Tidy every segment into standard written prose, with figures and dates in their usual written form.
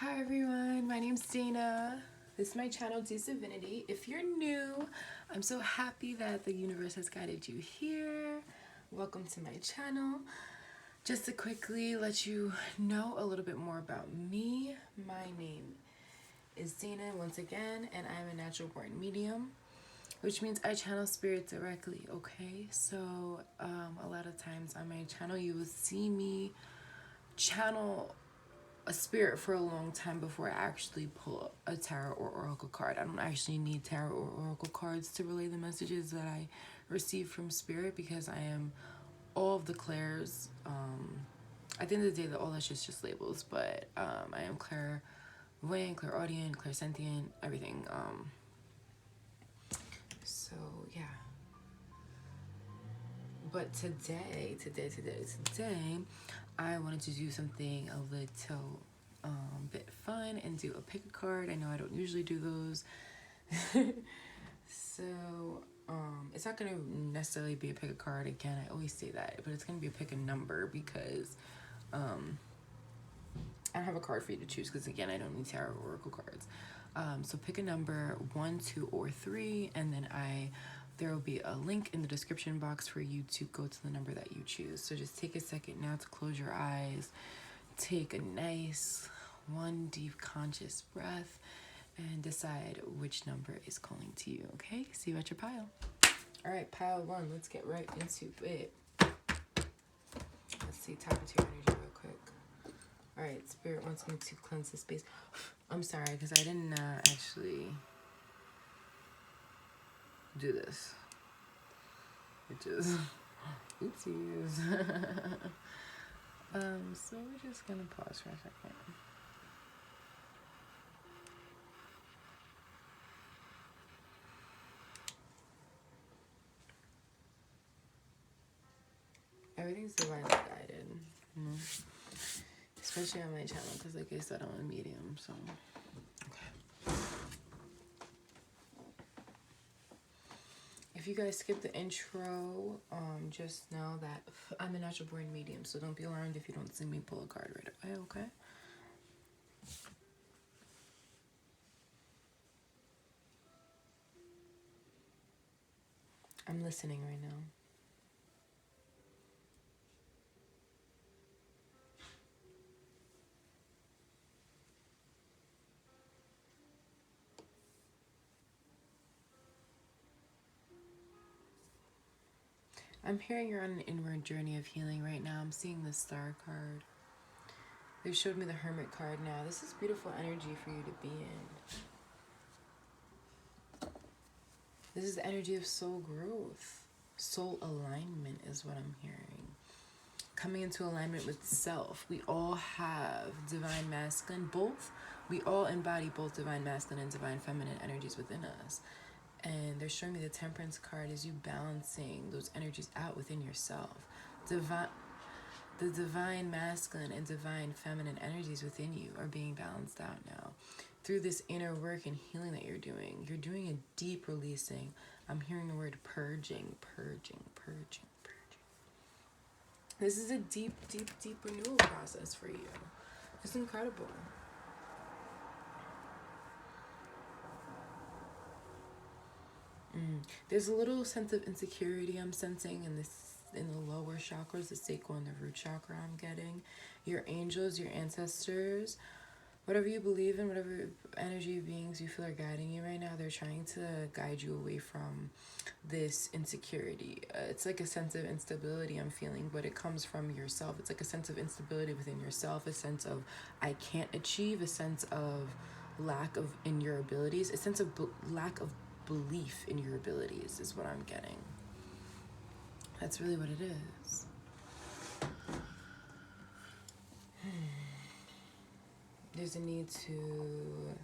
Hi everyone, my name's Dana. This is my channel, Divinity. If you're new, I'm so happy that the universe has guided you here. Welcome to my channel. Just to quickly let you know a little bit more about me, my name is Dana once again, and I'm a natural born medium, which means I channel spirit directly, okay? So a lot of times on my channel you will see me channel a spirit for a long time before I actually pull a tarot or oracle card. I don't actually need tarot or oracle cards to relay the messages that I receive from spirit, because I am all of the clairs. At the end of the day, all that's just labels, but I am clairvoyant, clairaudient, clairsentient, everything. So yeah. But today, I wanted to do something a little bit fun and do a pick a card. I know I don't usually do those. So it's not going to necessarily be a pick a card again. I always say that, but it's going to be a pick a number, because I don't have a card for you to choose, because again, I don't need tarot or oracle cards. So pick a number, 1, 2, or 3, and then there will be a link in the description box for you to go to the number that you choose. So just take a second now to close your eyes, take a nice one deep conscious breath, and decide which number is calling to you, okay? See you at your pile. All right, pile 1, let's get right into it. Let's see, tap into your energy real quick. All right, Spirit wants me to cleanse the space. I'm sorry, because I didn't actually do this, which is oopsies. So we're just gonna pause for a second. Everything's divinely guided, you know? Especially on my channel, because like I said, I'm a medium, so okay. If you guys skip the intro, just know that I'm a natural born medium, so don't be alarmed if you don't see me pull a card right away, okay? I'm listening right now. I'm hearing you're on an inward journey of healing right now. I'm seeing the Star card. They showed me the Hermit card now. This is beautiful energy for you to be in. This is the energy of soul growth. Soul alignment is what I'm hearing. Coming into alignment with self. We all have divine masculine, we all embody both divine masculine and divine feminine energies within us. And they're showing me the Temperance card is you balancing those energies out within yourself. The divine masculine and divine feminine energies within you are being balanced out now. Through this inner work and healing that you're doing a deep releasing. I'm hearing the word purging. This is a deep renewal process for you. It's incredible. There's a little sense of insecurity I'm sensing in the lower chakras, the sacral and the root chakra. I'm getting your angels, your ancestors, whatever you believe in, whatever energy beings you feel are guiding you right now, they're trying to guide you away from this insecurity. It's like a sense of instability I'm feeling, but it comes from yourself. It's like a sense of instability within yourself, a sense of I can't achieve, a sense of lack of in your abilities, a sense of lack of belief in your abilities is what I'm getting. That's really what it is. There's a need to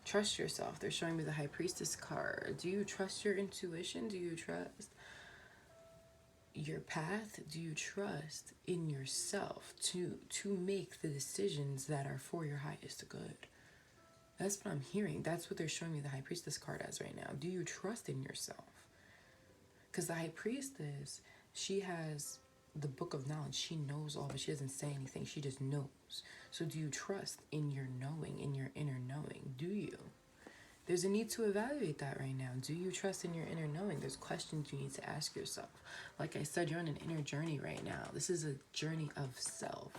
trust yourself. They're showing me the High Priestess card. Do you trust your intuition? Do you trust your path? Do you trust in yourself to make the decisions that are for your highest good? That's what I'm hearing. That's what they're showing me the High Priestess card as right now. Do you trust in yourself? Because the High Priestess, she has the book of knowledge. She knows all, but she doesn't say anything. She just knows. So do you trust in your knowing, in your inner knowing? Do you? There's a need to evaluate that right now. Do you trust in your inner knowing? There's questions you need to ask yourself. Like I said, you're on an inner journey right now. This is a journey of self,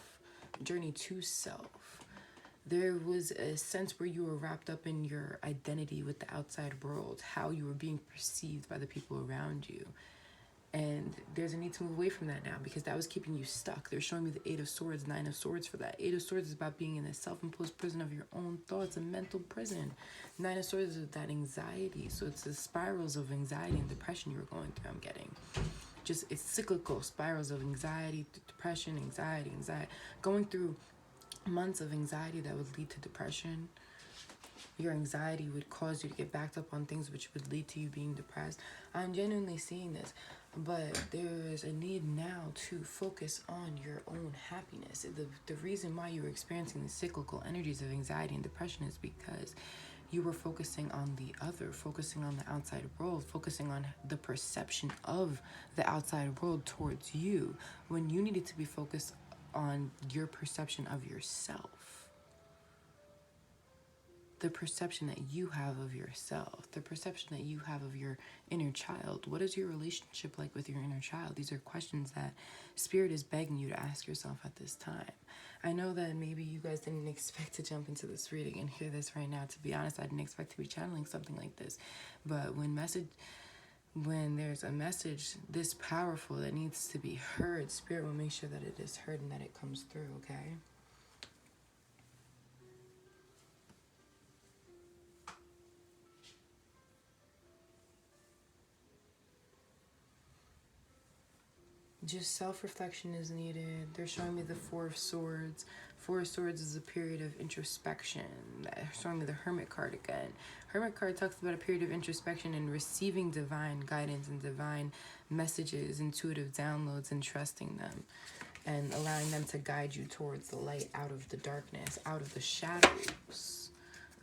journey to self. There was a sense where you were wrapped up in your identity with the outside world, how you were being perceived by the people around you. And there's a need to move away from that now because that was keeping you stuck. They're showing me the 8 of Swords, 9 of Swords for that. 8 of Swords is about being in a self-imposed prison of your own thoughts, a mental prison. 9 of Swords is that anxiety. So it's the spirals of anxiety and depression you were going through, I'm getting. Just, it's cyclical spirals of anxiety, depression, anxiety. Going through months of anxiety that would lead to depression. Your anxiety would cause you to get backed up on things which would lead to you being depressed. I'm genuinely seeing this. But there is a need now to focus on your own happiness. The reason why you were experiencing the cyclical energies of anxiety and depression is because you were focusing on the other, focusing on the outside world, focusing on the perception of the outside world towards you, when you needed to be focused on your perception of yourself. The perception that you have of yourself, the perception that you have of your inner child. What is your relationship like with your inner child? These are questions that Spirit is begging you to ask yourself at this time. I know that maybe you guys didn't expect to jump into this reading and hear this right now. To be honest, I didn't expect to be channeling something like this. But when there's a message this powerful that needs to be heard, Spirit will make sure that it is heard and that it comes through, okay? Just self-reflection is needed. They're showing me the 4 of Swords. 4 of Swords is a period of introspection. They're showing me the Hermit card again. Hermit card talks about a period of introspection and receiving divine guidance and divine messages, intuitive downloads, and trusting them. And allowing them to guide you towards the light, out of the darkness, out of the shadows.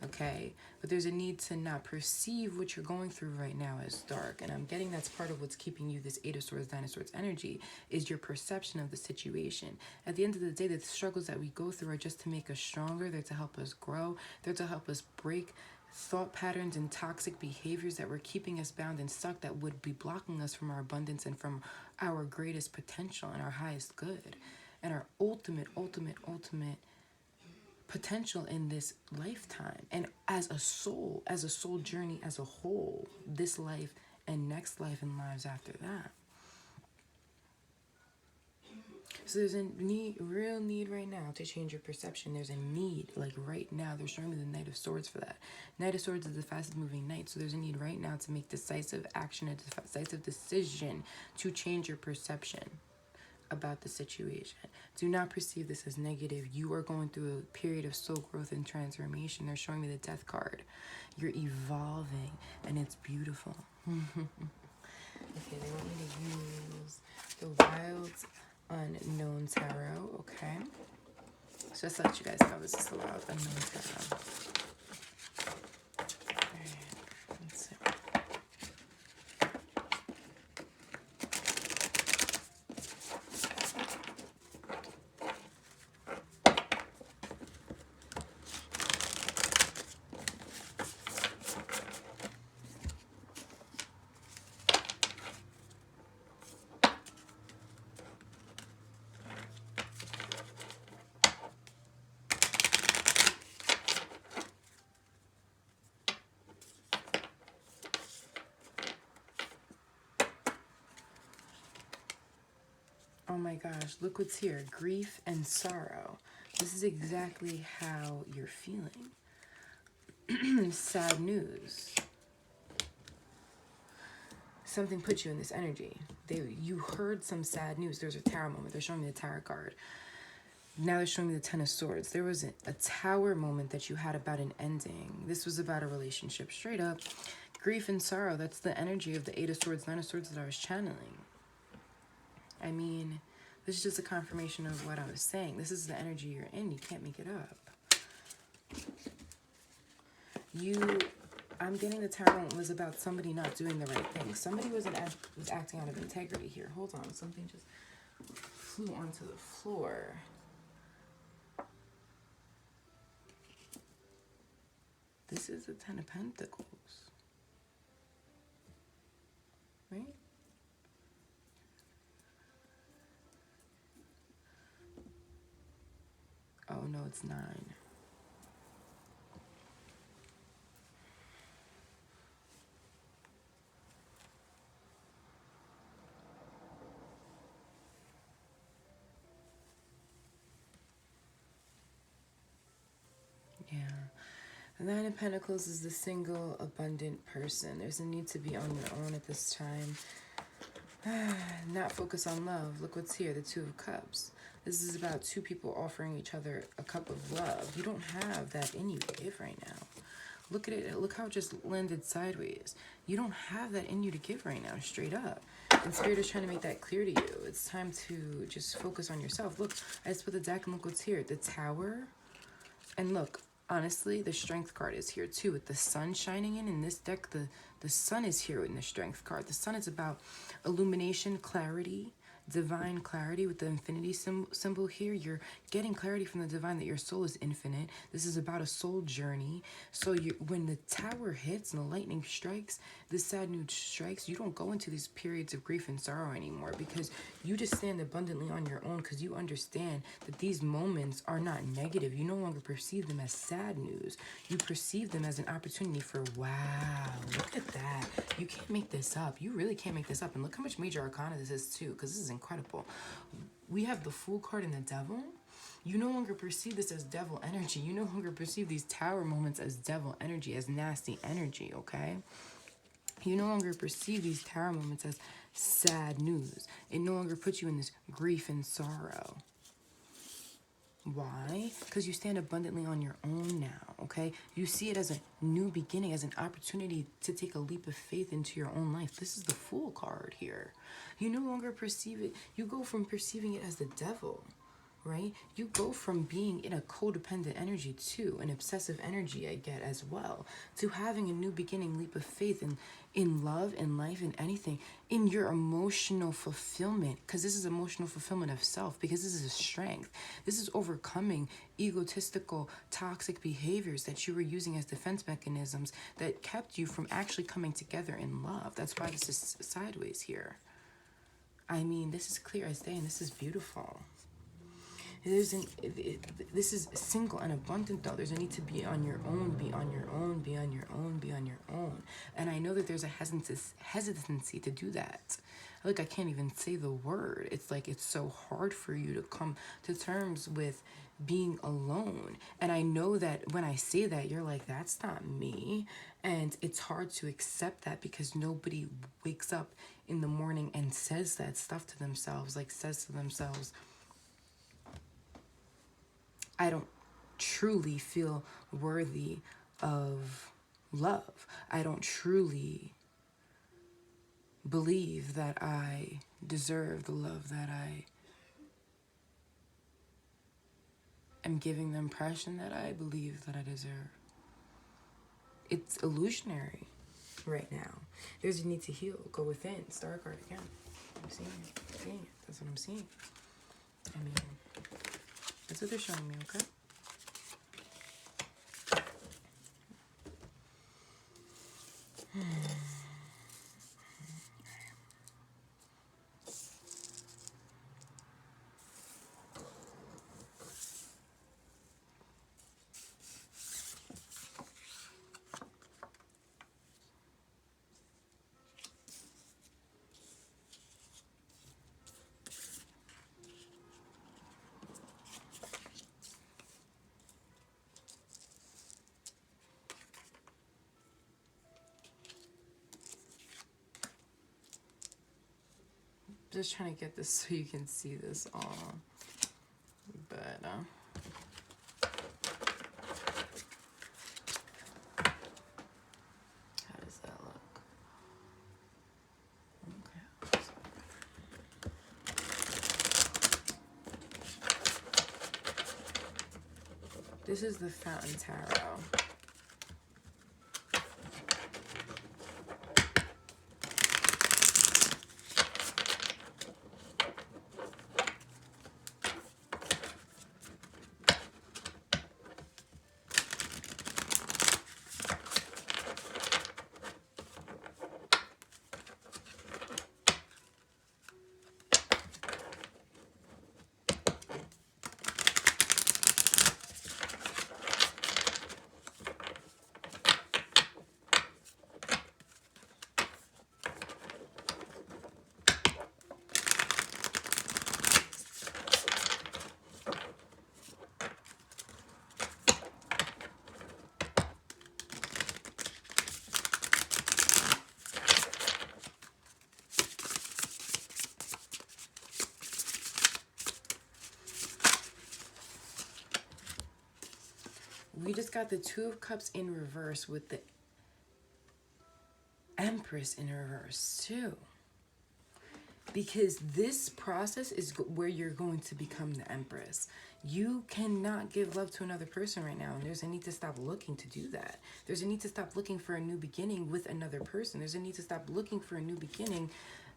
Okay, but there's a need to not perceive what you're going through right now as dark. And I'm getting that's part of what's keeping you this 8 of Swords, 9 of Swords energy, is your perception of the situation. At the end of the day, the struggles that we go through are just to make us stronger. They're to help us grow. They're to help us break thought patterns and toxic behaviors that were keeping us bound and stuck, that would be blocking us from our abundance and from our greatest potential and our highest good and our ultimate potential in this lifetime. And as a soul journey as a whole, this life and next life and lives after that. So there's a real need right now to change your perception. There's a need, like right now. They're showing me the Knight of Swords for that. Knight of Swords is the fastest moving knight. So there's a need right now to make decisive action, a decisive decision to change your perception about the situation. Do not perceive this as negative. You are going through a period of soul growth and transformation. They're showing me the Death card. You're evolving and it's beautiful. Okay, they want me to use the Wild Unknown Tarot, okay? So just to let you guys know, this is the Wild Unknown Tarot. Alright, let's see. Oh my gosh, look what's here. Grief and sorrow. This is exactly how you're feeling. Sad news. Something put you in this energy. You heard some sad news. There's a tarot moment. They're showing me the tarot card. Now they're showing me the 10 of Swords. There was a tower moment that you had about an ending. This was about a relationship. Straight up. Grief and sorrow. That's the energy of the 8 of Swords, 9 of Swords that I was channeling. I mean, this is just a confirmation of what I was saying. This is the energy you're in. You can't make it up. I'm getting the tarot was about somebody not doing the right thing. Somebody was acting out of integrity here. Hold on. Something just flew onto the floor. This is the Ten of Pentacles. Right? Oh, no, it's 9. Yeah. The Nine of Pentacles is the single, abundant person. There's a need to be on your own at this time. Not focus on love. Look what's here, the Two of Cups. This is about two people offering each other a cup of love. You don't have that in you to give right now. Look at it. Look how it just landed sideways. You don't have that in you to give right now, straight up. And Spirit is trying to make that clear to you. It's time to just focus on yourself. Look, I just put the deck and look what's here. The Tower. And look, honestly, the Strength card is here too, with the sun shining in this deck. The sun is here in the Strength card. The sun is about illumination, clarity, divine clarity. With the infinity symbol here, you're getting clarity from the divine that your soul is infinite. This is about a soul journey. So when the Tower hits and the lightning strikes, this sad news strikes, you don't go into these periods of grief and sorrow anymore, because you just stand abundantly on your own, because you understand that these moments are not negative. You no longer perceive them as sad news. You perceive them as an opportunity for, wow, look at that. You can't make this up. You really can't make this up. And look how much major arcana this is too, because this is incredible. We have the Fool card and the Devil. You no longer perceive this as devil energy. You no longer perceive these Tower moments as devil energy, as nasty energy, okay? You no longer perceive these Tower moments as sad news. It no longer puts you in this grief and sorrow. Why? Because you stand abundantly on your own now, okay? You see it as a new beginning, as an opportunity to take a leap of faith into your own life. This is the Fool card here. You no longer perceive it. You go from perceiving it as the devil, right? You go from being in a codependent energy to an obsessive energy, I get, as well, to having a new beginning, leap of faith in love, in life, in anything, in your emotional fulfillment, because this is emotional fulfillment of self, because this is a strength. This is overcoming egotistical, toxic behaviors that you were using as defense mechanisms that kept you from actually coming together in love. That's why this is sideways here. I mean, this is clear as day, and this is beautiful. This is single and abundant, though. There's a need to be on your own, be on your own, be on your own, be on your own. And I know that there's a hesitancy to do that. Like, I can't even say the word. It's like it's so hard for you to come to terms with being alone. And I know that when I say that, you're like, that's not me. And it's hard to accept that, because nobody wakes up in the morning and says that stuff to themselves, like says to themselves, I don't truly feel worthy of love. I don't truly believe that I deserve the love that I am giving the impression that I believe that I deserve. It's illusionary right now. There's a need to heal. Go within. Star card again. I'm seeing it. That's what I'm seeing. I mean, that's what they're showing me, okay? Just trying to get this so you can see this all, but how does that look? Okay. This is the Fountain Tarot. We just got the Two of Cups in reverse with the Empress in reverse too. Because this process is where you're going to become the Empress. You cannot give love to another person right now. And there's a need to stop looking to do that. There's a need to stop looking for a new beginning with another person. There's a need to stop looking for a new beginning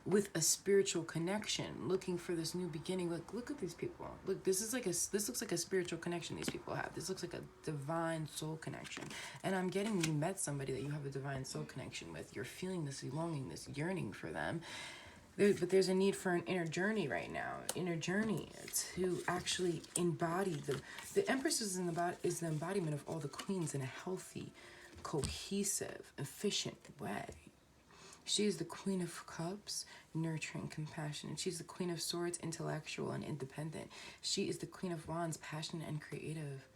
with a spiritual connection. Looking for this new beginning. Look at these people. Look, this looks like a spiritual connection these people have. This looks like a divine soul connection. And I'm getting you met somebody that you have a divine soul connection with. You're feeling this longing, this yearning for them. But there's a need for an inner journey right now. Inner journey to actually embody the Empress is the embodiment of all the queens in a healthy, cohesive, efficient way. She is the Queen of Cups, nurturing, compassionate. She's the Queen of Swords, intellectual and independent. She is the Queen of Wands, passionate and creative.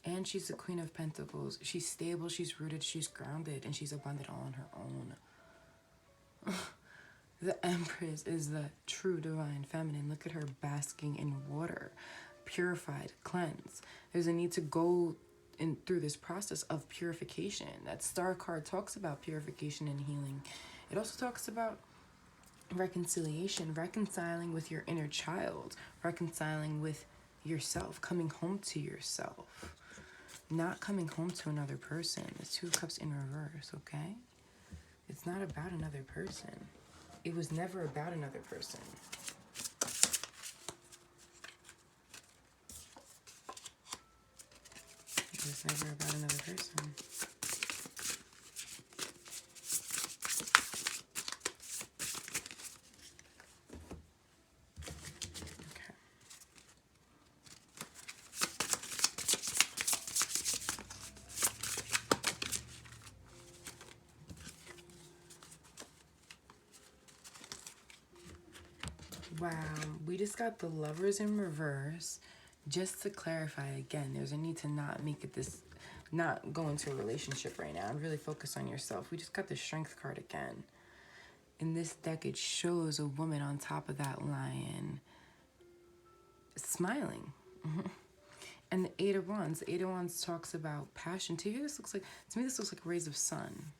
And she's the Queen of Pentacles. She's stable, she's rooted, she's grounded, and she's abundant all on her own. The Empress is the true divine feminine. Look at her basking in water, purified, cleansed. There's a need to go through this process of purification. That Star card talks about purification and healing. It also talks about reconciliation, reconciling with your inner child, reconciling with yourself, coming home to yourself. Not coming home to another person. The Two of Cups in reverse, okay? It's not about another person. It was never about another person. It was never about another person. Wow, we just got the Lovers in reverse. Just to clarify again, there's a need to not go into a relationship right now and really focus on yourself. We just got the Strength card again. In this deck, it shows a woman on top of that lion smiling. And the Eight of Wands. The Eight of Wands talks about passion. To me, this looks like rays of sun.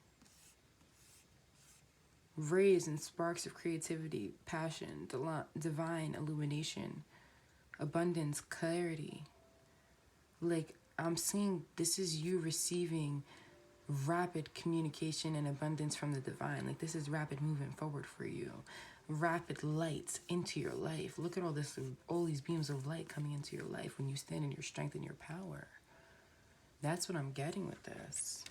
Rays and sparks of creativity, passion, divine illumination, abundance, clarity. Like, I'm seeing this is you receiving rapid communication and abundance from the divine. Like, this is rapid movement forward for you. Rapid lights into your life. Look at all these beams of light coming into your life when you stand in your strength and your power. That's what I'm getting with this.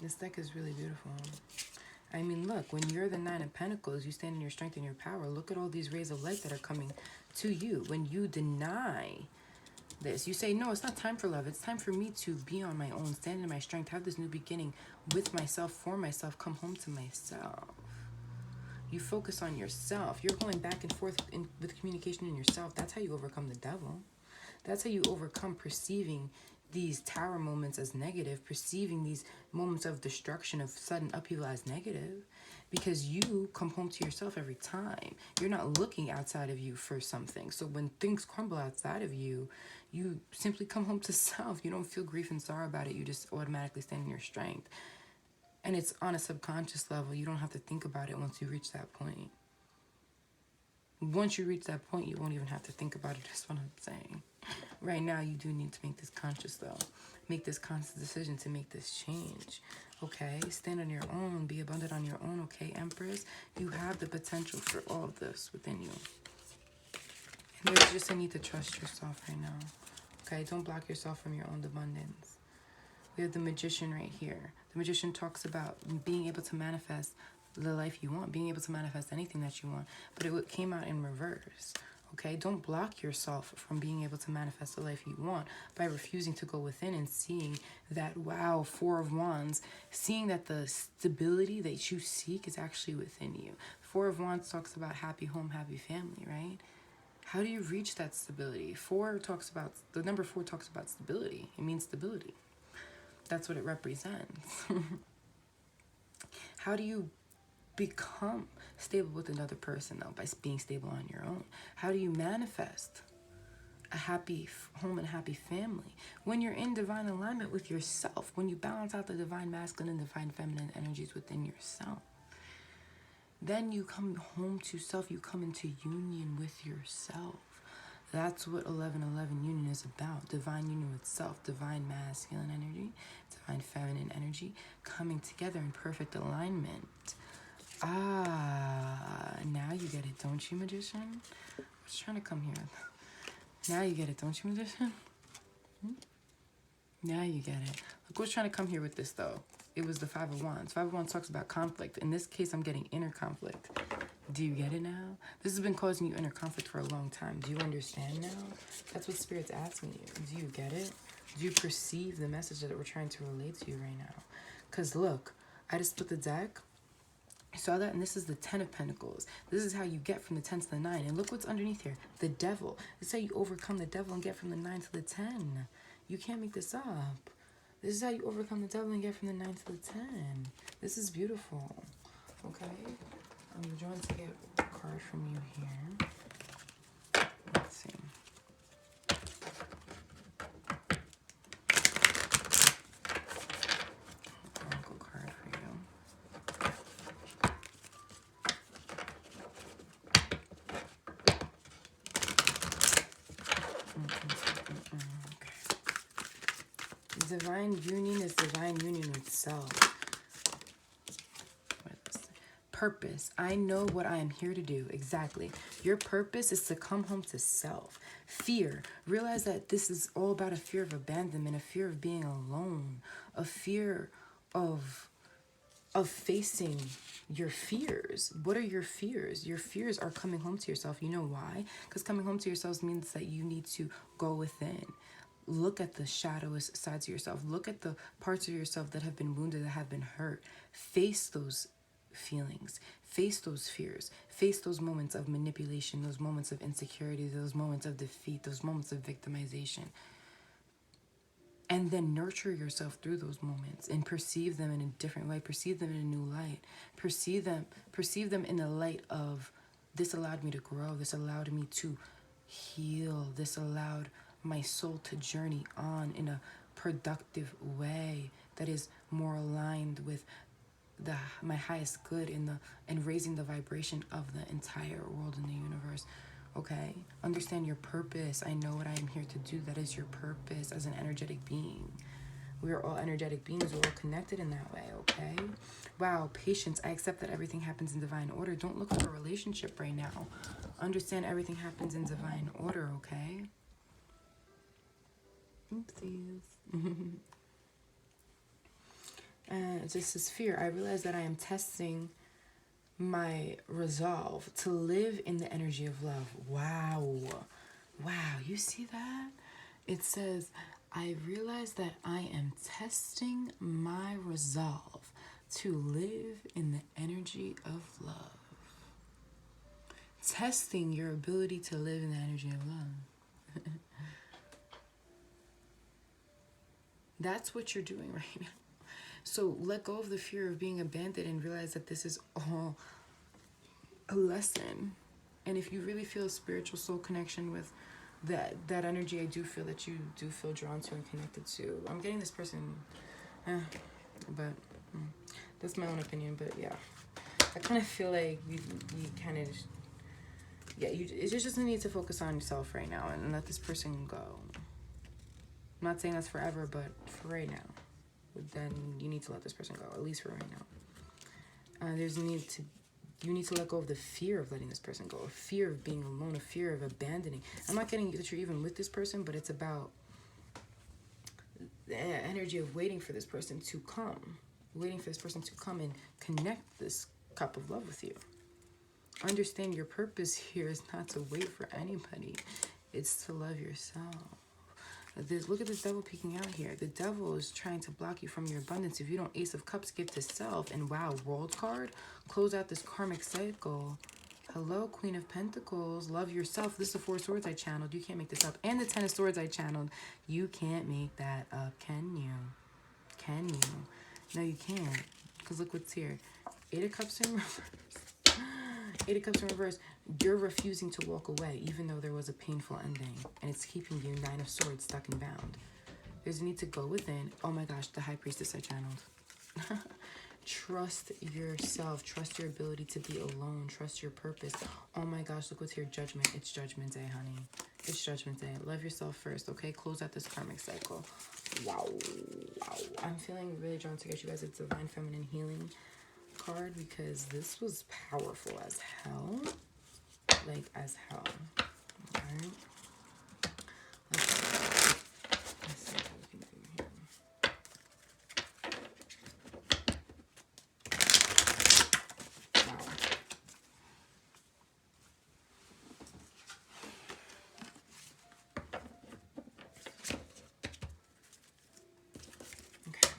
This deck is really beautiful. I mean, look, when you're the Nine of Pentacles, you stand in your strength and your power. Look at all these rays of light that are coming to you. When you deny this, you say, no, it's not time for love. It's time for me to be on my own, stand in my strength, have this new beginning with myself, for myself, come home to myself. You focus on yourself. You're going back and forth with communication in yourself. That's how you overcome the devil. That's how you overcome perceiving these tower moments as negative, perceiving these moments of destruction, of sudden upheaval as negative, because you come home to yourself every time. You're not looking outside of you for something. So when things crumble outside of you, you simply come home to self. You don't feel grief and sorrow about it. You just automatically stand in your strength. And it's on a subconscious level. You don't have to think about it once you reach that point. Once you reach that point, you won't even have to think about it. That's what I'm saying. Right now, you do need to make this conscious, though. Make this conscious decision to make this change. Okay? Stand on your own. Be abundant on your own. Okay, Empress? You have the potential for all of this within you. And there's just a need to trust yourself right now. Okay? Don't block yourself from your own abundance. We have the Magician right here. The Magician talks about being able to manifest the life you want, being able to manifest anything that you want, but it came out in reverse. Okay, don't block yourself from being able to manifest the life you want by refusing to go within and seeing that, wow, Four of Wands, seeing that the stability that you seek is actually within you. Four of Wands talks about happy home, happy family, right? How do you reach that stability? The number 4 talks about stability. It means stability. That's what it represents. How do you become stable with another person, though, by being stable on your own? How do you manifest a happy home and happy family? When you're in divine alignment with yourself, when you balance out the divine masculine and divine feminine energies within yourself, then you come home to self, you come into union with yourself. That's what 11-11 union is about. Divine union with self, divine masculine energy, divine feminine energy, coming together in perfect alignment. Now you get it, don't you, magician? I was trying to come here. Now you get it, don't you, magician? Now you get it. Look what's trying to come here with this, though. It was the Five of Wands. Five of Wands talks about conflict. In this case, I'm getting inner conflict. Do you get it now? This has been causing you inner conflict for a long time. Do you understand now? That's what Spirit's asking you. Do you get it? Do you perceive the message that we're trying to relate to you right now? Because look, I just split the deck. I saw that, and this is the 10 of Pentacles. This is how you get from the 10 to the 9. And look what's underneath here. The Devil. This is how you overcome the Devil and get from the 9 to the 10. You can't make this up. This is how you overcome the Devil and get from the 9 to the 10. This is beautiful. Okay? I'm trying to get a card from you here. Let's see. Oracle card for you. Okay. Divine union is divine union with self. Purpose. I know what I am here to do. Exactly. Your purpose is to come home to self. Fear. Realize that this is all about a fear of abandonment, a fear of being alone, a fear of facing your fears. What are your fears? Your fears are coming home to yourself. You know why? Because coming home to yourself means that you need to go within. Look at the shadowous sides of yourself. Look at the parts of yourself that have been wounded, that have been hurt. Face those feelings, face those fears, face those moments of manipulation, those moments of insecurity, those moments of defeat, those moments of victimization, and then nurture yourself through those moments and perceive them in a different way, perceive them in a new light, perceive them in the light of, this allowed me to grow, this allowed me to heal, this allowed my soul to journey on in a productive way that is more aligned with my highest good and raising the vibration of the entire world and the universe. Okay? Understand your purpose. I know what I am here to do. That is your purpose as an energetic being. We are all energetic beings. We're all connected in that way, okay? Wow, patience. I accept that everything happens in divine order. Don't look for a relationship right now. Understand everything happens in divine order, okay? Oopsies. This is fear. I realize that I am testing my resolve to live in the energy of love. Wow. Wow, you see that? It says, I realize that I am testing my resolve to live in the energy of love. Testing your ability to live in the energy of love. That's what you're doing right now. So let go of the fear of being abandoned and realize that this is all a lesson. And if you really feel a spiritual soul connection with that energy, I do feel that you do feel drawn to and connected to. I'm getting this person, but that's my own opinion. But yeah, I kind of feel like you kind of, you just need to focus on yourself right now and let this person go. I'm not saying that's forever, but for right now. Then you need to let this person go, at least for right now. You need to let go of the fear of letting this person go, a fear of being alone, a fear of abandoning. I'm not getting that you're even with this person, but it's about the energy of waiting for this person to come, and connect this cup of love with you. Understand your purpose here is not to wait for anybody. It's to love yourself. Look at this devil peeking out here. The devil is trying to block you from your abundance. If you don't Ace of Cups, give to self. And wow, World card. Close out this karmic cycle. Hello, Queen of Pentacles. Love yourself. This is the 4 Swords I channeled. You can't make this up. And the 10 of Swords I channeled. You can't make that up, can you? Can you? No, you can't. Because look what's here. Eight of Cups in reverse. Eight of Cups in reverse. You're refusing to walk away, even though there was a painful ending, and it's keeping you. Nine of Swords stuck and bound. There's a need to go within. Oh my gosh, the High Priestess I channeled. Trust yourself. Trust your ability to be alone. Trust your purpose. Oh my gosh, look what's here. Judgment. It's Judgment Day, honey. It's Judgment Day. Love yourself first, okay? Close out this karmic cycle. Wow. Wow. I'm feeling really drawn to get you guys a Divine Feminine Healing card because this was powerful as hell. Like, as hell. Alright? Let's see what we can do here. Wow. Okay.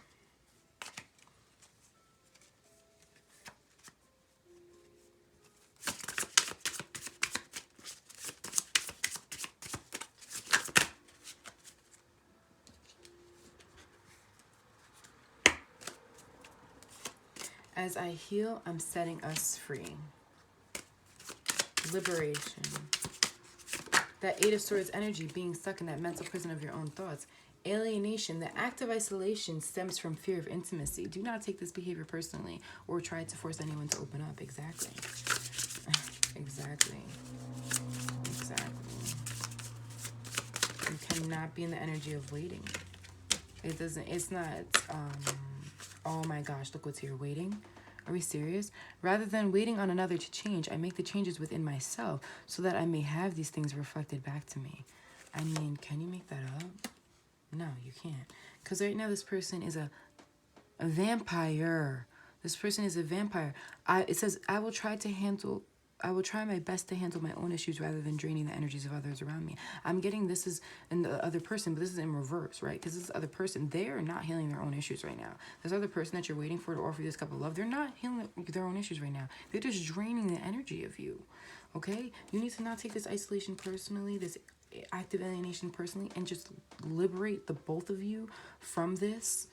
As I heal, I'm setting us free. Liberation. That Eight of Swords energy, being stuck in that mental prison of your own thoughts. Alienation. The act of isolation stems from fear of intimacy. Do not take this behavior personally or try to force anyone to open up. Exactly. Exactly. Exactly. You cannot be in the energy of waiting. It doesn't, it's not, oh my gosh, look what's here. Waiting? Are we serious? Rather than waiting on another to change, I make the changes within myself so that I may have these things reflected back to me. I mean, can you make that up? No, you can't. Because right now this person is a vampire. This person is a vampire. It says, I will try my best to handle my own issues rather than draining the energies of others around me. I'm getting this is in the other person, but this is in reverse, right? Because this other person, they are not healing their own issues right now. This other person that you're waiting for to offer you this cup of love, they're not healing their own issues right now. They're just draining the energy of you, okay? You need to not take this isolation personally, this active alienation personally, and just liberate the both of you from this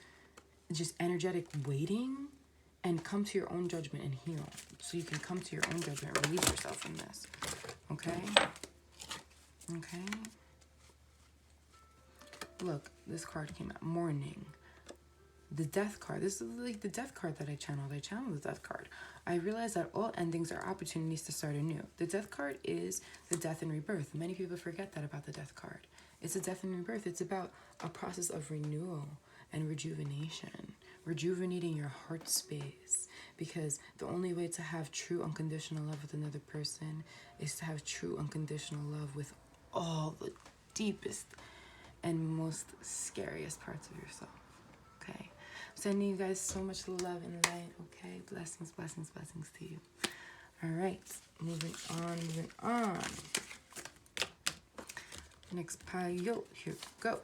just energetic waiting and come to your own judgment and heal. So you can come to your own judgment, release yourself from this. Okay? Okay? Look, this card came out. Mourning. The Death card. This is like the Death card that I channeled. I channeled the Death card. I realized that all endings are opportunities to start anew. The Death card is the death and rebirth. Many people forget that about the Death card. It's a death and rebirth. It's about a process of renewal and rejuvenation. Rejuvenating your heart space. Because the only way to have true unconditional love with another person is to have true unconditional love with all the deepest and most scariest parts of yourself. Okay? Sending you guys so much love and light. Okay? Blessings, blessings, blessings to you. All right. Moving on. Next pile. Here we go.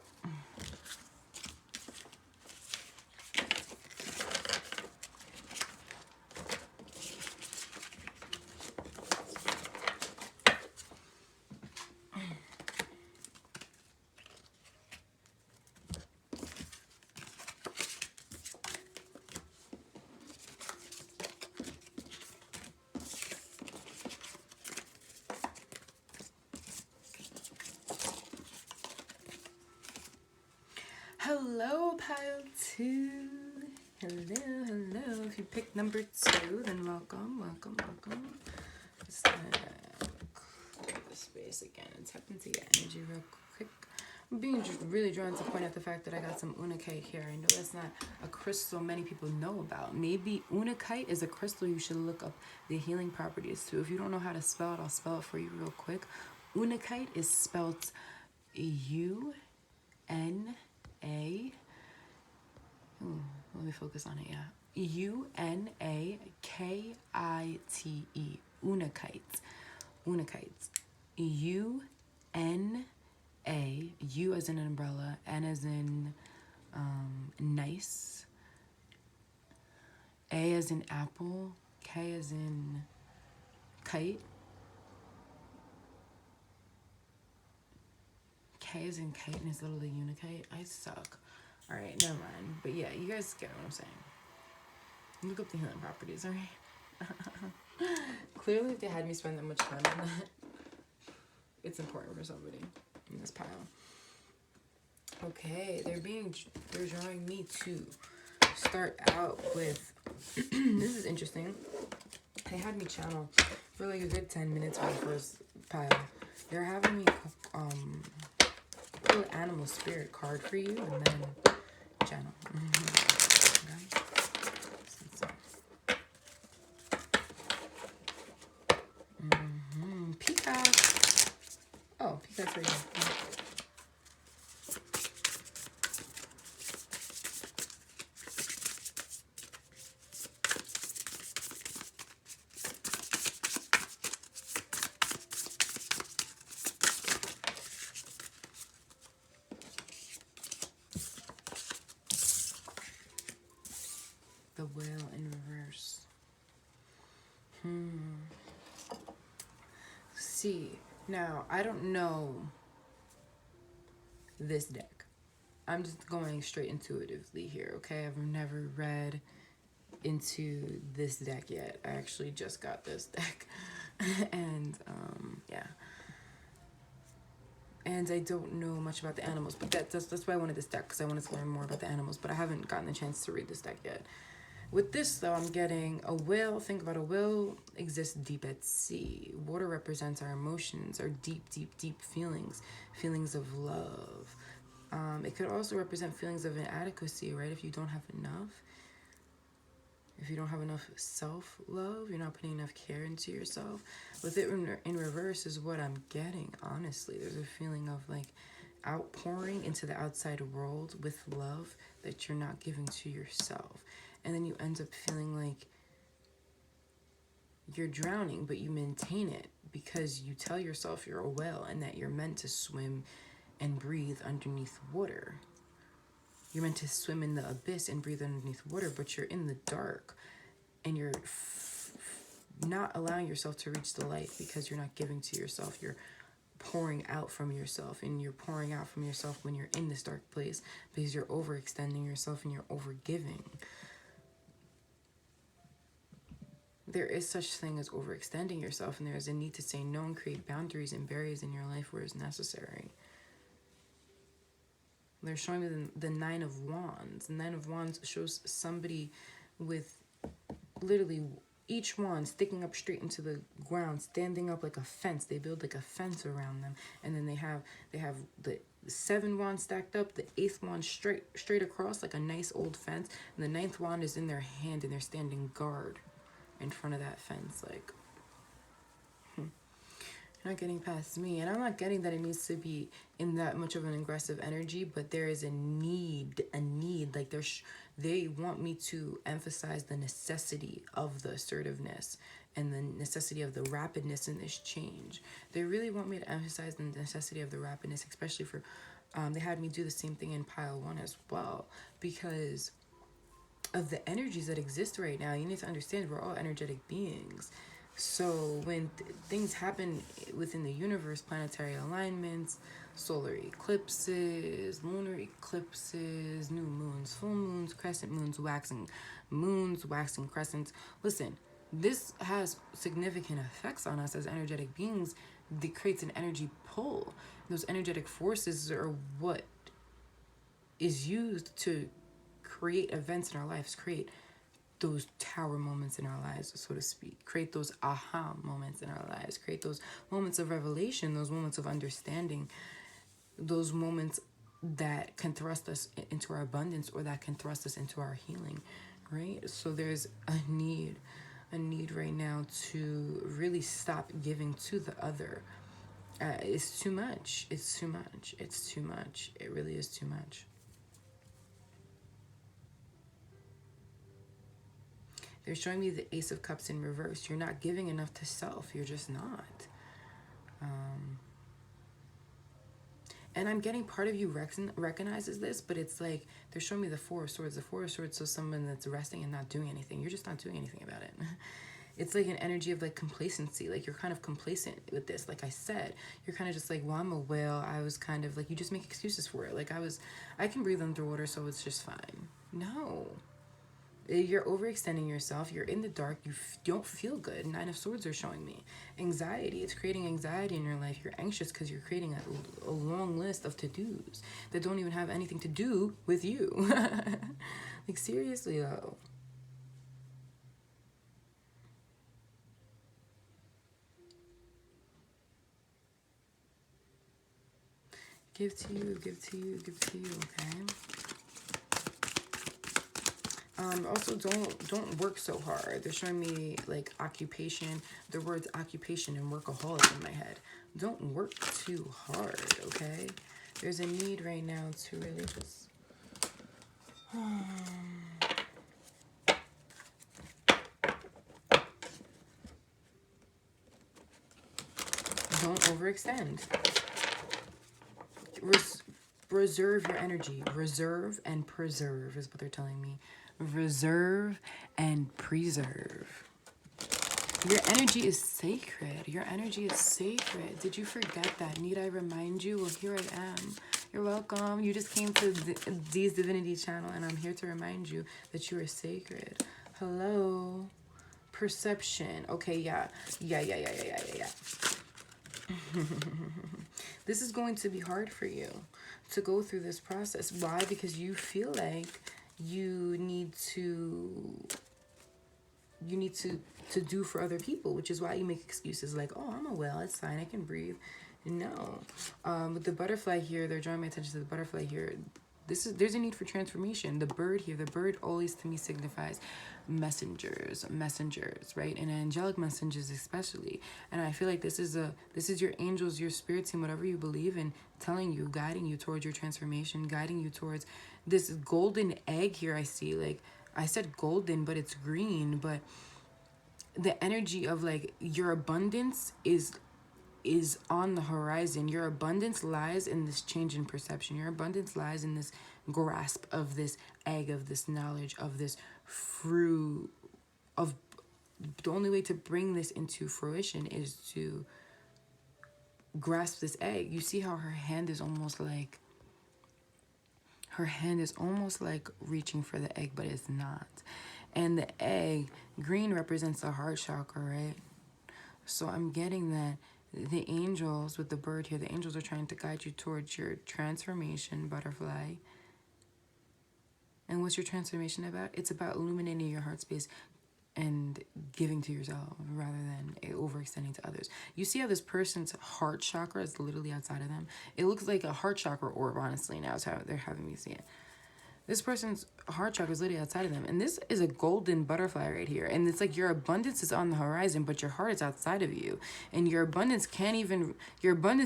Hello, pile 2. Hello. If you picked number 2, then welcome. Just gonna clear the space again and tap into your energy real quick. I'm being really drawn to point out the fact that I got some unakite here. I know that's not a crystal many people know about. Maybe unakite is a crystal you should look up the healing properties to. If you don't know how to spell it, I'll spell it for you real quick. Unakite is spelled U-N-A. Let me focus on it, yeah. U-N-A-K-I-T-E. Unakite. U-N-A. U as in an umbrella. N as in nice. A as in apple. K as in kite. K as in kite, and it's literally unikite. I suck. Alright, never mind. But yeah, you guys get what I'm saying. Look up the healing properties, alright? Clearly, if they had me spend that much time on that, it's important for somebody in this pile. Okay, they're drawing me to start out with, this is interesting. They had me channel for like a good 10 minutes for the first pile. They're having me pull an animal spirit card for you and then channel. Okay. Peacock. Oh, peacock's right here. The whale in reverse. See, now I don't know this deck. I'm just going straight intuitively here, okay? I've never read into this deck yet. I actually just got this deck. And yeah. And I don't know much about the animals, but that's why I wanted this deck, because I wanted to learn more about the animals, but I haven't gotten the chance to read this deck yet. With this, though, I'm getting a whale. Think about a whale exists deep at sea. Water represents our emotions, our deep, deep, deep feelings of love. It could also represent feelings of inadequacy, right? If you don't have enough. If you don't have enough self-love, you're not putting enough care into yourself. With it in reverse is what I'm getting, honestly. There's a feeling of, like, outpouring into the outside world with love that you're not giving to yourself. And then you end up feeling like you're drowning, but you maintain it because you tell yourself you're a whale and that you're meant to swim and breathe underneath water. You're meant to swim in the abyss and breathe underneath water, but you're in the dark and you're not allowing yourself to reach the light because you're not giving to yourself. You're pouring out from yourself, and you're pouring out from yourself when you're in this dark place because you're overextending yourself and you're overgiving. There is such thing as overextending yourself, and there is a need to say no and create boundaries and barriers in your life where it's necessary. They're showing me the Nine of Wands. The Nine of Wands shows somebody with literally each wand sticking up straight into the ground, standing up like a fence. They build like a fence around them, and then they have the 7 wands stacked up, the 8th wand straight across like a nice old fence, and the 9th wand is in their hand, and they're standing guard in front of that fence, like, you're not getting past me. And I'm not getting that it needs to be in that much of an aggressive energy, but there is a need, like they want me to emphasize the necessity of the assertiveness and the necessity of the rapidness in this change. They really want me to emphasize the necessity of the rapidness, especially for, they had me do the same thing in pile 1 as well, because of the energies that exist right now. You need to understand we're all energetic beings. So when things happen within the universe, planetary alignments, solar eclipses, lunar eclipses, new moons, full moons, crescent moons, waxing crescents. Listen, this has significant effects on us as energetic beings. It creates an energy pull. Those energetic forces are what is used to create events in our lives, create those tower moments in our lives, so to speak, create those aha moments in our lives, create those moments of revelation, those moments of understanding, those moments that can thrust us into our abundance or that can thrust us into our healing, right? So there's a need right now to really stop giving to the other. It's too much. It really is too much. They're showing me the Ace of Cups in reverse. You're not giving enough to self. You're just not. And I'm getting part of you recognizes this, but it's like they're showing me the Four of Swords. The Four of Swords, so someone that's resting and not doing anything. You're just not doing anything about it. It's like an energy of like complacency. Like you're kind of complacent with this. Like I said, you're kind of just like, well, I'm a whale. I was kind of like, you just make excuses for it. Like I can breathe underwater, so it's just fine. No. You're overextending yourself. You're in the dark. You don't feel good. 9 of Swords are showing me. Anxiety. It's creating anxiety in your life. You're anxious because you're creating a long list of to-dos that don't even have anything to do with you. Like, seriously, though. Give to you, give to you, give to you, okay? Also, don't work so hard. They're showing me, like, occupation. The words occupation and workaholic in my head. Don't work too hard, okay? There's a need right now to really just... Don't overextend. Reserve your energy. Reserve and preserve is what they're telling me. Reserve and preserve. Your energy is sacred. Your energy is sacred. Did you forget that? Need I remind you? Well, here I am. You're welcome. You just came to D's Divinity channel, and I'm here to remind you that you are sacred. Hello. Perception. Okay, yeah. This is going to be hard for you to go through this process. Why? Because you feel like you need to do for other people, which is why you make excuses like, oh, I'm a whale, it's fine, I can breathe. No. With the butterfly here, they're drawing my attention to the butterfly here. There's a need for transformation. The bird here, the bird always to me signifies messengers, right? And angelic messengers especially. And I feel like this is your angels, your spirit team, whatever you believe in, telling you, guiding you towards your transformation, guiding you towards this golden egg here. I see, like, I said golden, but it's green, but the energy of, like, your abundance is on the horizon. Your abundance lies in this change in perception. Your abundance lies in this grasp of this egg, of this knowledge, of this fruit. Of the only way to bring this into fruition is to grasp this egg. You see how her hand is almost like reaching for the egg, but it's not. And the egg, green, represents the heart chakra, right? So I'm getting that the angels, with the bird here, the angels are trying to guide you towards your transformation, butterfly. And what's your transformation about? It's about illuminating your heart space and giving to yourself rather than overextending to others. You see how this person's heart chakra is literally outside of them? It looks like a heart chakra orb, honestly, now is how they're having me see it. This person's heart chakra is literally outside of them. And this is a golden butterfly right here. And it's like your abundance is on the horizon, but your heart is outside of you. And your abundance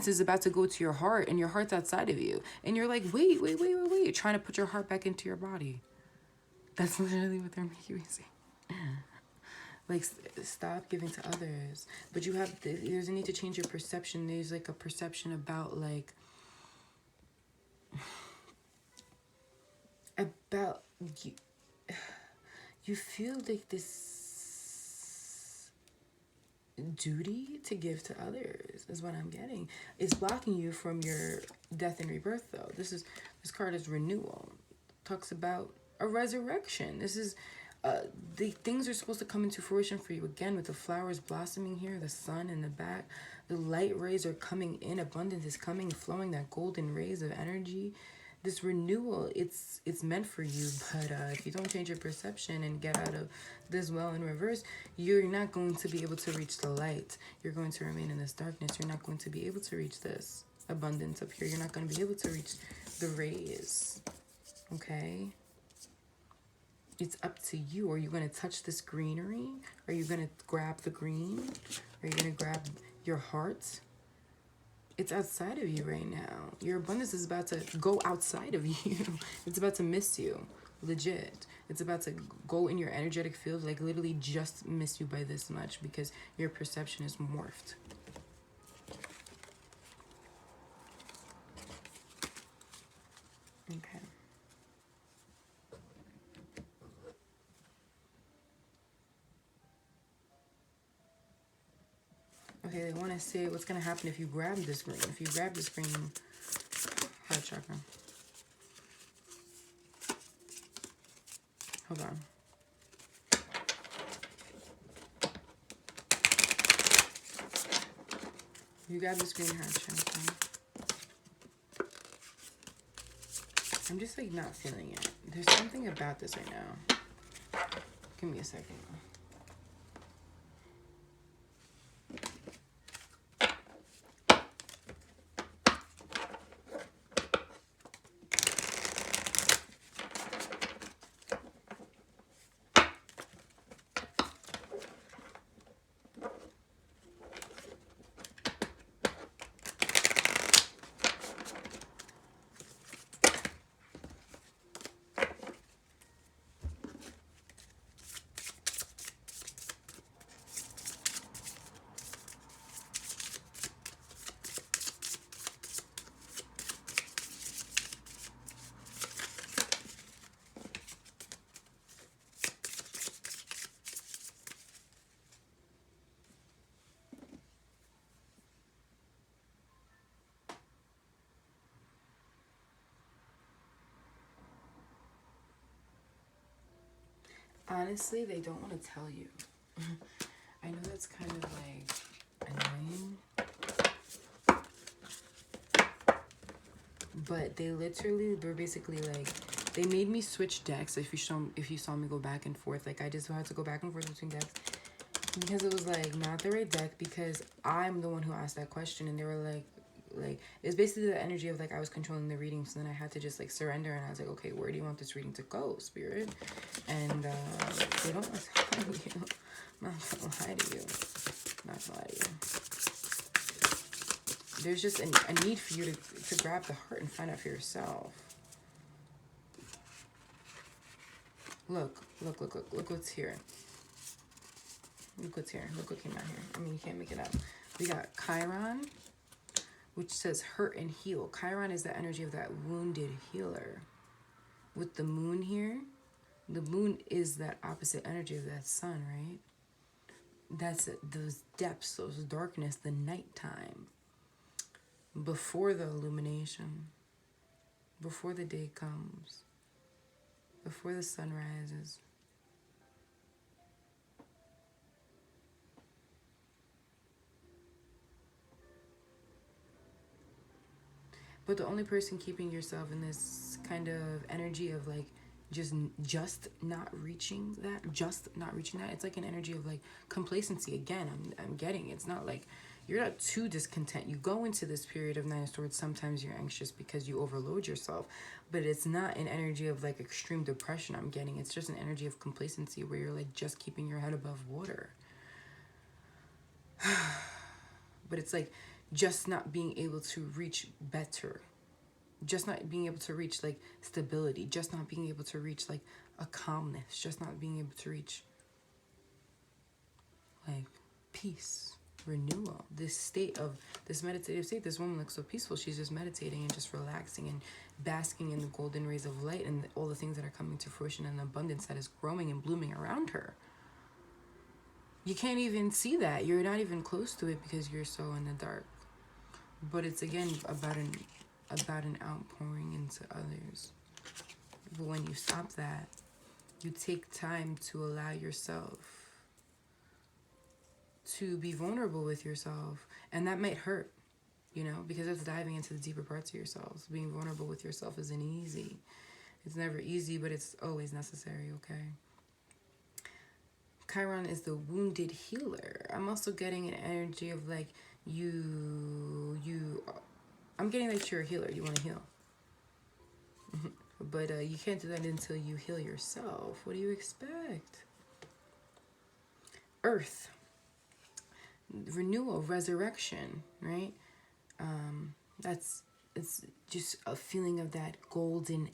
is about to go to your heart, and your heart's outside of you. And you're like, wait. You're trying to put your heart back into your body. That's literally what they're making me see. Like, stop giving to others. But there's a need to change your perception. There's, like, a perception about, like, you feel like this duty to give to others is what I'm getting. It's blocking you from your death and rebirth, though. This card is renewal. Talks about a resurrection. This is the things are supposed to come into fruition for you again, with the flowers blossoming here, the sun in the back, the light rays are coming in, abundance is coming, flowing, that golden rays of energy. This renewal, it's meant for you, but if you don't change your perception and get out of this well in reverse, you're not going to be able to reach the light. You're going to remain in this darkness. You're not going to be able to reach this abundance up here. You're not going to be able to reach the rays, okay? It's up to you. Are you going to touch this greenery? Are you going to grab the green? Are you going to grab your heart? It's outside of you right now. Your abundance is about to go outside of you. It's about to miss you. Legit. It's about to go in your energetic field, like literally just miss you by this much because your perception is morphed. Okay. Okay, they want to say what's going to happen if you grab this green. If you grab this green heart chakra. Hold on. You got this green heart chakra. I'm just like not feeling it. There's something about this right now. Give me a second. Honestly, they don't want to tell you. I know that's kind of like annoying. But they literally were basically like, they made me switch decks. If you saw me go back and forth, like I just had to go back and forth between decks because it was like not the right deck, because I'm the one who asked that question, and they were like it's basically the energy of like I was controlling the reading, so then I had to just like surrender, and I was like, okay, where do you want this reading to go, Spirit? And they don't want to tell you. I'm not gonna lie to you. Not gonna lie to you. There's just a need for you to grab the heart and find out for yourself. Look what's here. Look what's here. Look what came out here. I mean, you can't make it up. We got Chiron, which says hurt and heal. Chiron is the energy of that wounded healer. With the moon here, the moon is that opposite energy of that sun, right? That's it, those depths, those darkness, the nighttime. Before the illumination. Before the day comes. Before the sun rises. But the only person keeping yourself in this kind of energy of like just not reaching that, it's like an energy of like complacency. Again, I'm getting, it's not like you're not too discontent. You go into this period of Nine of Swords, sometimes you're anxious because you overload yourself, but it's not an energy of like extreme depression I'm getting. It's just an energy of complacency where you're like just keeping your head above water. But it's like just not being able to reach better, just not being able to reach like stability, just not being able to reach like a calmness, just not being able to reach like peace, renewal, this state of this meditative state. This woman looks so peaceful. She's just meditating and just relaxing and basking in the golden rays of light and all the things that are coming to fruition and abundance that is growing and blooming around her. You can't even see that. You're not even close to it because you're so in the dark. But it's again about an outpouring into others. But when you stop that, you take time to allow yourself to be vulnerable with yourself. And that might hurt, you know, because it's diving into the deeper parts of yourselves. Being vulnerable with yourself isn't easy. It's never easy, but it's always necessary, okay? Chiron is the wounded healer. I'm also getting an energy of like I'm getting that you're a healer. You want to heal. But you can't do that until you heal yourself. What do you expect? Earth. Renewal, resurrection, right? It's just a feeling of that golden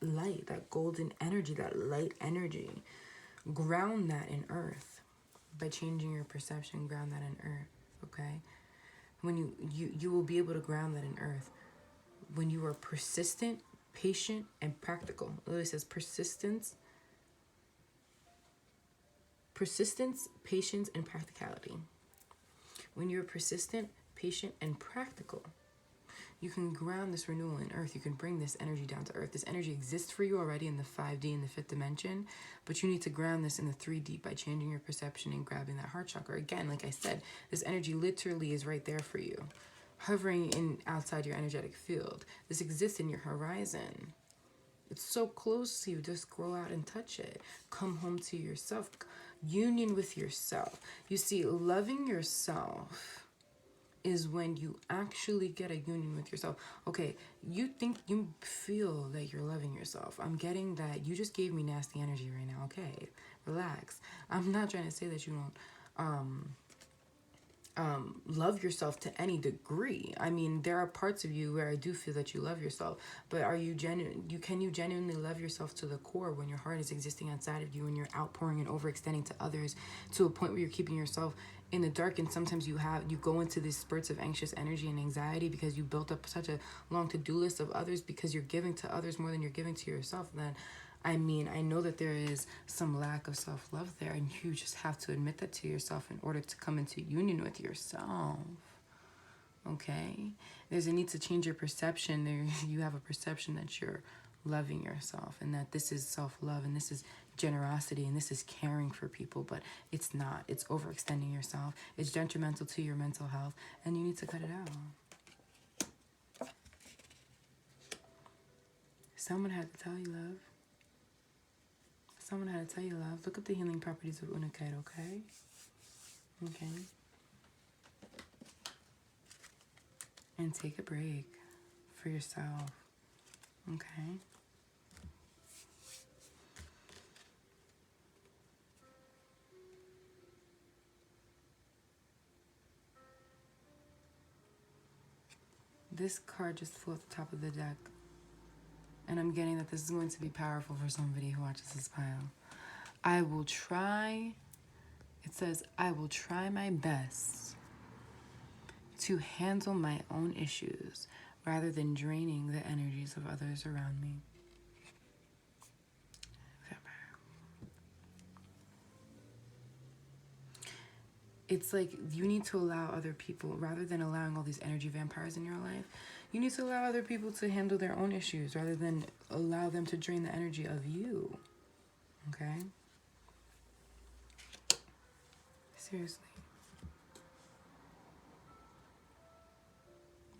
light, that golden energy, that light energy. Ground that in earth by changing your perception. Ground that in earth, okay? When you will be able to ground that in earth when you are persistent, patient, and practical. It literally says persistence, patience, and practicality. When you're persistent, patient, and practical, You can ground this renewal in earth. You can bring this energy down to earth. This energy exists for you already in the 5D, in the 5th dimension, but you need to ground this in the 3D by changing your perception and grabbing that heart chakra. Again, like I said, this energy literally is right there for you, hovering in outside your energetic field. This exists in your horizon. It's so close to you. Just go out and touch it. Come home to yourself. Union with yourself. You see, loving yourself is when you actually get a union with yourself. Okay, you feel that you're loving yourself. I'm getting that you just gave me nasty energy right now. Okay, relax. I'm not trying to say that you don't love yourself to any degree. I mean, there are parts of you where I do feel that you love yourself, but are you genuine? Can you genuinely love yourself to the core when your heart is existing outside of you and you're outpouring and overextending to others to a point where you're keeping yourself in the dark? And sometimes you go into these spurts of anxious energy and anxiety because you built up such a long to-do list of others because you're giving to others more than you're giving to yourself. Then I mean, I know that there is some lack of self-love there, and you just have to admit that to yourself in order to come into union with yourself. Okay? There's a need to change your perception. You have a perception that you're loving yourself and that this is self-love and this is generosity and this is caring for people, but it's not. It's overextending yourself. It's detrimental to your mental health, and you need to cut it out. Someone had to tell you, love. Someone had to tell you, love. Look up the healing properties of Untitled, okay? Okay. And take a break for yourself, okay? This card just flew off the top of the deck. And I'm getting that this is going to be powerful for somebody who watches this pile. I will try, it says, I will try my best to handle my own issues rather than draining the energies of others around me. It's like you need to allow other people, rather than allowing all these energy vampires in your life, you need to allow other people to handle their own issues rather than allow them to drain the energy of you. Okay? Seriously.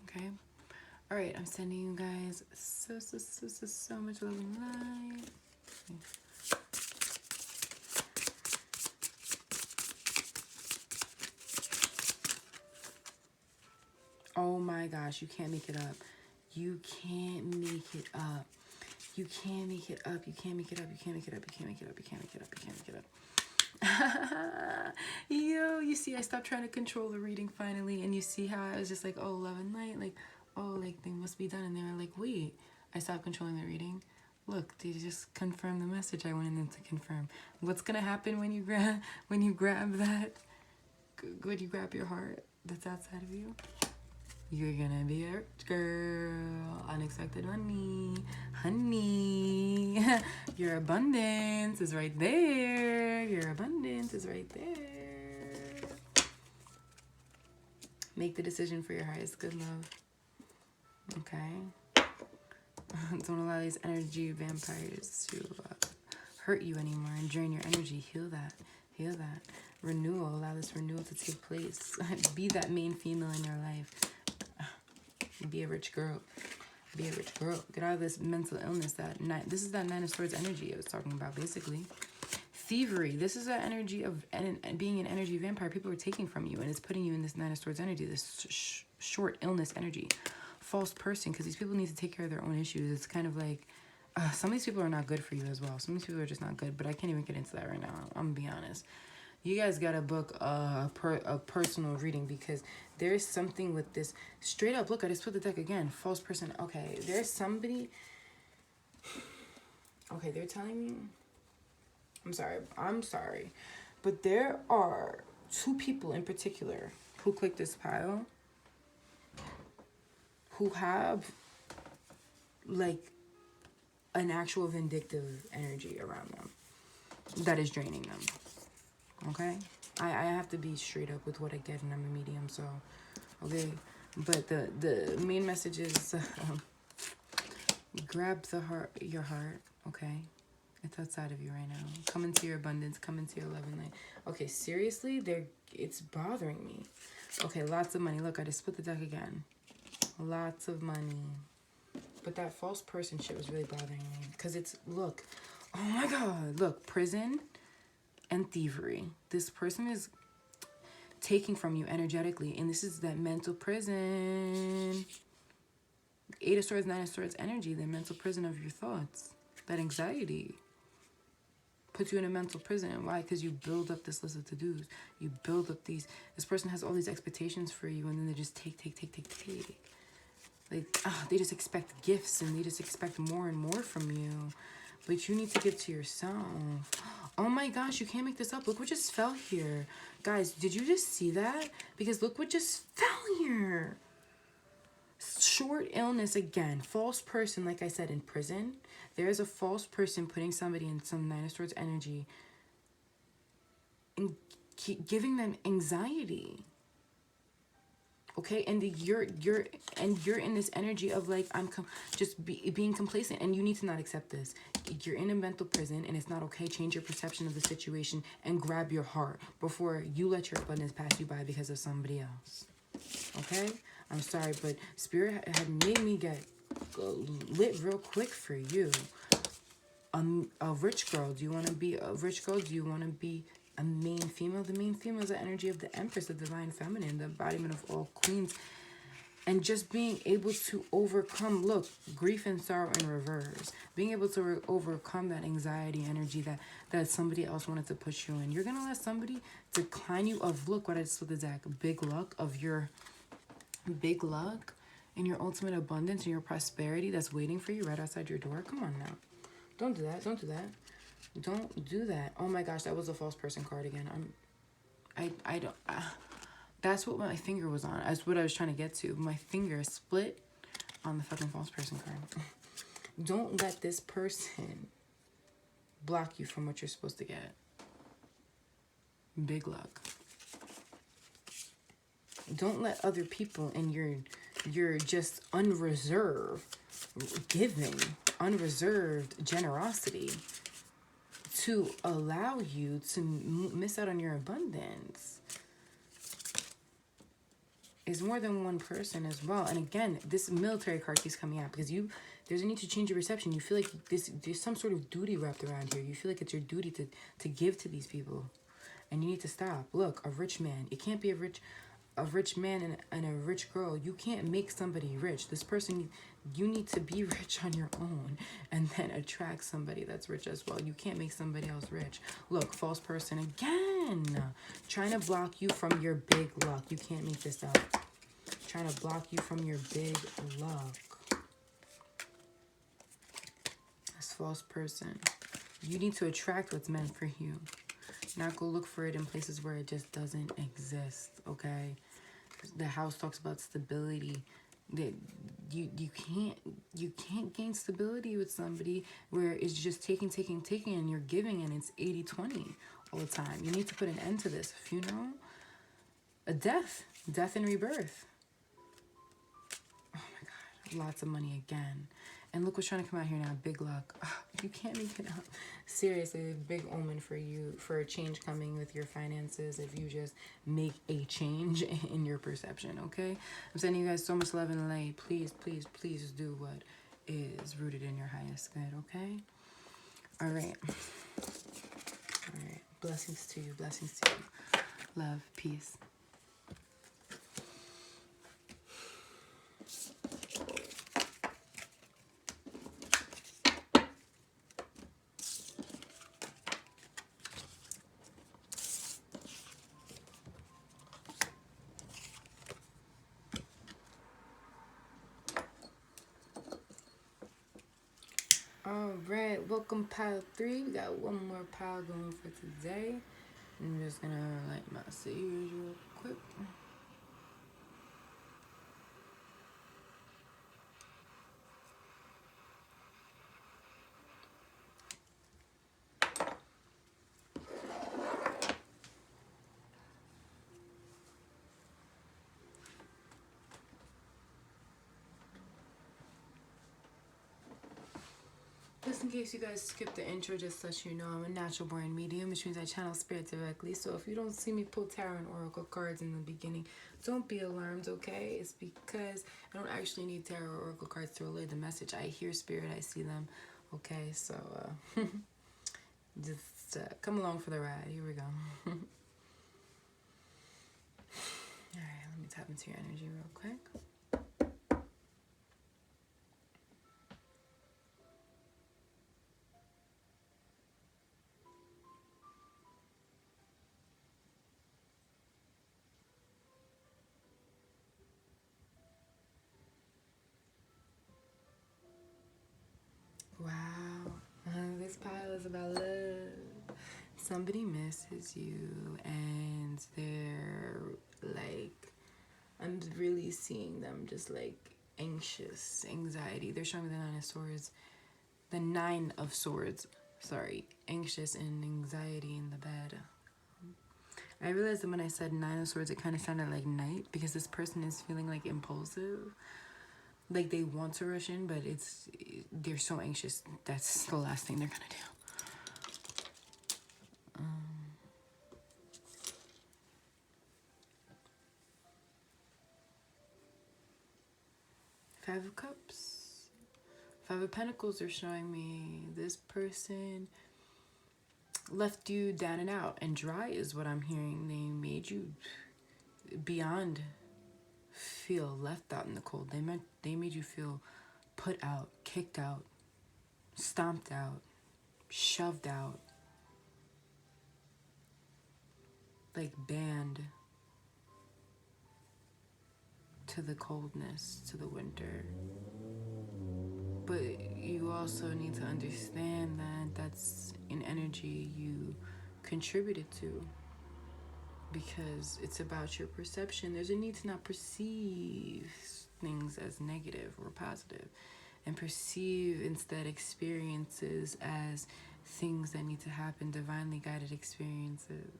Okay? Alright, I'm sending you guys so much love and light. Oh my gosh, you can't make it up. You can't make it up. You can't make it up. You can't make it up. You can't make it up. You can't make it up. You can't make it up. You can't make it up. Yo, you see, I stopped trying to control the reading finally, and you see how I was just like, oh, love and light, like, oh, like, they must be done, and they were like, wait, I stopped controlling the reading. Look, they just confirmed the message I wanted them to confirm. What's gonna happen when you grab that, when you grab your heart that's outside of you? You're gonna be a rich girl. Unexpected money. Honey. Your abundance is right there. Your abundance is right there. Make the decision for your highest good, love. Okay? Don't allow these energy vampires to hurt you anymore and drain your energy. Heal that. Heal that. Renewal. Allow this renewal to take place. Be that main female in your life. Be a rich girl. Be a rich girl. Get out of this mental illness. This is that Nine of Swords energy I was talking about, basically. Thievery. This is that energy of being an energy vampire. People are taking from you, and it's putting you in this Nine of Swords energy, this short illness energy. False person, because these people need to take care of their own issues. It's kind of like, some of these people are not good for you as well. Some of these people are just not good, but I can't even get into that right now. I'm going to be honest. You guys gotta book a personal reading, because there's something with this. Straight up, look, I just put the deck again. False person. Okay, there's somebody. Okay, they're telling me. I'm sorry. But there are two people in particular who clicked this pile who have, like, an actual vindictive energy around them that is draining them. Okay, I have to be straight up with what I get, and I'm a medium, so okay, But the main message is grab your heart, okay? It's outside of you right now. Come into your abundance. Come into your love and light. Okay, seriously, it's bothering me. Okay, lots of money. Look, I just split the deck again. Lots of money. But that false person shit was really bothering me. Because it's, look. Oh my God. Look, prison and thievery. This person is taking from you energetically. And this is that mental prison. 8 of Swords, 9 of Swords energy. The mental prison of your thoughts. That anxiety puts you in a mental prison. Why? Because you build up this list of to-dos. You build up this person has all these expectations for you, and then they just take. Like, they just expect gifts, and they just expect more and more from you. But you need to give to yourself. Oh my gosh, you can't make this up. Look what just fell here. Guys, did you just see that? Because look what just fell here. Short illness again. False person, like I said, in prison. There is a false person putting somebody in some 9 of Swords energy and giving them anxiety. Okay, and you're in this energy of like being complacent, and you need to not accept this. You're in a mental prison, and it's not okay. Change your perception of the situation and grab your heart before you let your abundance pass you by because of somebody else. Okay, I'm sorry, but Spirit had made me get lit real quick for you. A rich girl. Do you want to be a rich girl? Do you want to be a main female? The main female is the energy of the Empress, the divine feminine, the embodiment of all queens. And just being able to overcome, look, grief and sorrow in reverse. Being able to overcome that anxiety energy that somebody else wanted to push you in. You're going to let somebody decline you of, look what I just looked at, Zach, big luck of your big luck and your ultimate abundance and your prosperity that's waiting for you right outside your door. Come on now. Don't do that. Don't do that. Don't do that. Oh my gosh, that was a false person card again. I don't. That's what my finger was on. That's what I was trying to get to. My finger split on the fucking false person card. Don't let this person block you from what you're supposed to get. Big luck. Don't let other people in your just unreserved giving, unreserved generosity to allow you to miss out on your abundance. Is more than one person as well. And again, this military card keeps coming out because there's a need to change your perception. You feel like there's some sort of duty wrapped around here. You feel like it's your duty to give to these people. And you need to stop. Look, a rich man. It can't be a rich man and a rich girl. You can't make somebody rich. This person, you need to be rich on your own and then attract somebody that's rich as well. You can't make somebody else rich. Look, false person again. Trying to block you from your big luck. You can't make this up. Trying to block you from your big luck. This false person. You need to attract what's meant for you. Not go look for it in places where it just doesn't exist, okay? The house talks about stability. That you can't gain stability with somebody where it's just taking and you're giving and it's 80-20 all the time. You need to put an end to this. If you know, a death and rebirth. Oh my God, lots of money again. And look what's trying to come out here now. Big luck. Oh, you can't make it up. Seriously, big omen for you, for a change coming with your finances if you just make a change in your perception, okay? I'm sending you guys so much love and light. Please, please, please do what is rooted in your highest good, okay? All right. All right. Blessings to you. Blessings to you. Love. Peace. Alright, welcome pile 3. We got one more pile going for today. I'm just gonna light my sage real quick. just in case you guys skipped the intro, just to let you know, I'm a natural born medium, which means I channel spirit directly. So if you don't see me pull tarot and oracle cards in the beginning, don't be alarmed, okay? It's because I don't actually need tarot or oracle cards to relay the message. I hear spirit, I see them, okay? So just come along for the ride. Here we go. All right, let me tap into your energy real quick. Wow, this pile is about love. Somebody misses you, and they're like, I'm really seeing them just like anxious, anxiety. They're showing me the Nine of Swords, the Nine of Swords, sorry, anxious and anxiety in the bed. I realized that when I said Nine of Swords, it kind of sounded like night, because this person is feeling like impulsive. Like they want to rush in, but they're so anxious. That's the last thing they're gonna do. Five of Cups. Five of Pentacles are showing me this person left you down and out and dry is what I'm hearing. They made you beyond feel left out in the cold. They made you feel put out, kicked out, stomped out, shoved out, like banned to the coldness, to the winter. But you also need to understand that that's an energy you contributed to, because it's about your perception. There's a need to not perceive things as negative or positive, and perceive instead experiences as things that need to happen, divinely guided experiences,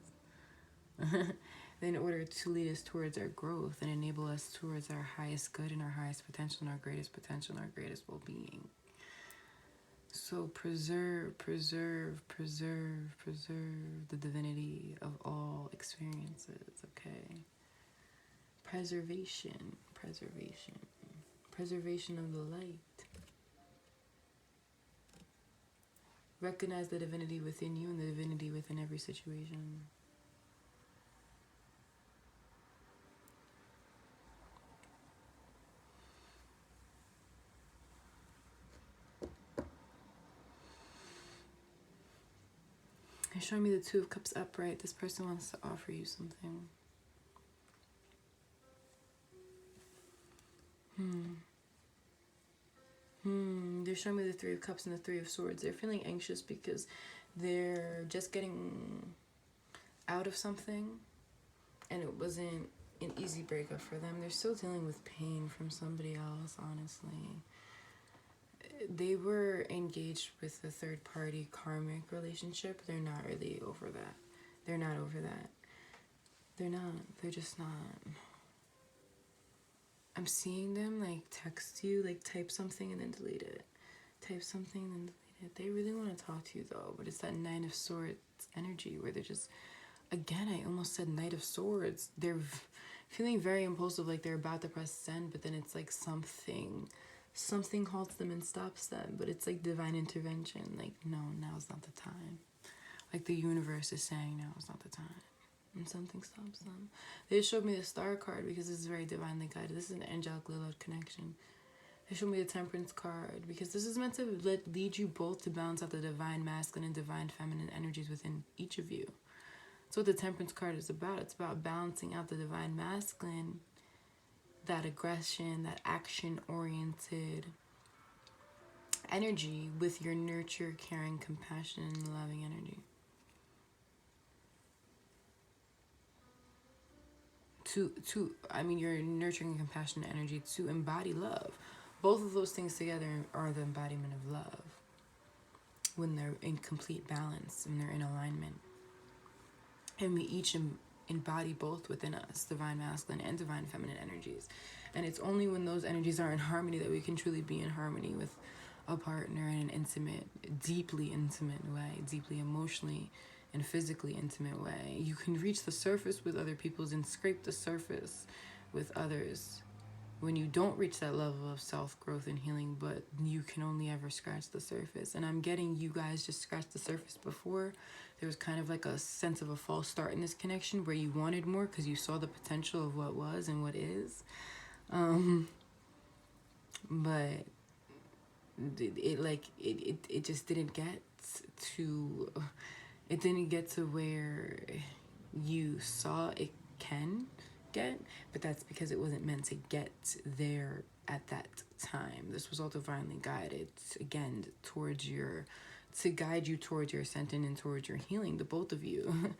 in order to lead us towards our growth and enable us towards our highest good and our highest potential and our greatest potential and our greatest well-being. So preserve the divinity of all experiences, okay? Preservation of the light. Recognize the divinity within you and the divinity within every situation. They're showing me the Two of Cups upright. This person wants to offer you something. They're showing me the Three of Cups and the Three of Swords. They're feeling anxious because they're just getting out of something, and it wasn't an easy breakup for them. They're still dealing with pain from somebody else, honestly. They were engaged with a third-party karmic relationship. They're not really over that. They're not over that. They're not. They're just not. I'm seeing them like text you, like type something and then delete it. Type something and then delete it. They really want to talk to you though, but it's that Nine of Swords energy where they're just, again, I almost said Knight of Swords. They're feeling very impulsive, like they're about to press send, but then it's like something halts them and stops them, but it's like divine intervention. Like, no, now's not the time. Like the universe is saying now is not the time. And something stops them. They showed me the Star card because this is very divinely guided. This is an angelic Lilith connection. They showed me the Temperance card because this is meant to lead you both to balance out the divine masculine and divine feminine energies within each of you. That's what the Temperance card is about. It's about balancing out the divine masculine, that aggression, that action-oriented energy with your nurture, caring, compassion, and loving energy. Your nurturing and compassionate energy to embody love. Both of those things together are the embodiment of love when they're in complete balance, when they're in alignment. And we each embody both within us, divine masculine and divine feminine energies. And it's only when those energies are in harmony that we can truly be in harmony with a partner in an intimate, deeply intimate way, deeply emotionally and physically intimate way. You can reach the surface with other people's and scrape the surface with others when you don't reach that level of self-growth and healing, but you can only ever scratch the surface. And I'm getting you guys just scratched the surface before. There was kind of like a sense of a false start in this connection where you wanted more because you saw the potential of what was and what is. But it just didn't get to, it didn't get to where you saw it can get, but that's because it wasn't meant to get there at that time. This was all divinely guided, again, towards your, to guide you towards your ascension and towards your healing, the both of you.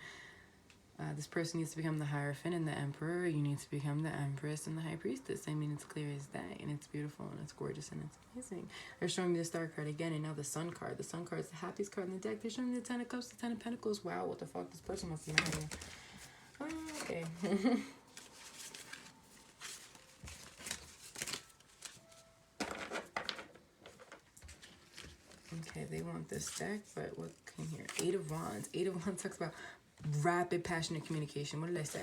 This person needs to become the Hierophant and the Emperor. You need to become the Empress and the High Priestess. I mean, it's clear as day, and it's beautiful, and it's gorgeous, and it's amazing. They're showing me the Star card again, and now the Sun card. The Sun card is the happiest card in the deck. They're showing me the Ten of Cups, the Ten of Pentacles. Wow, what the fuck? This person wants to marry me. Okay. Okay, they want this deck, but what came here? Eight of Wands. Eight of Wands talks about rapid, passionate communication. What did I say?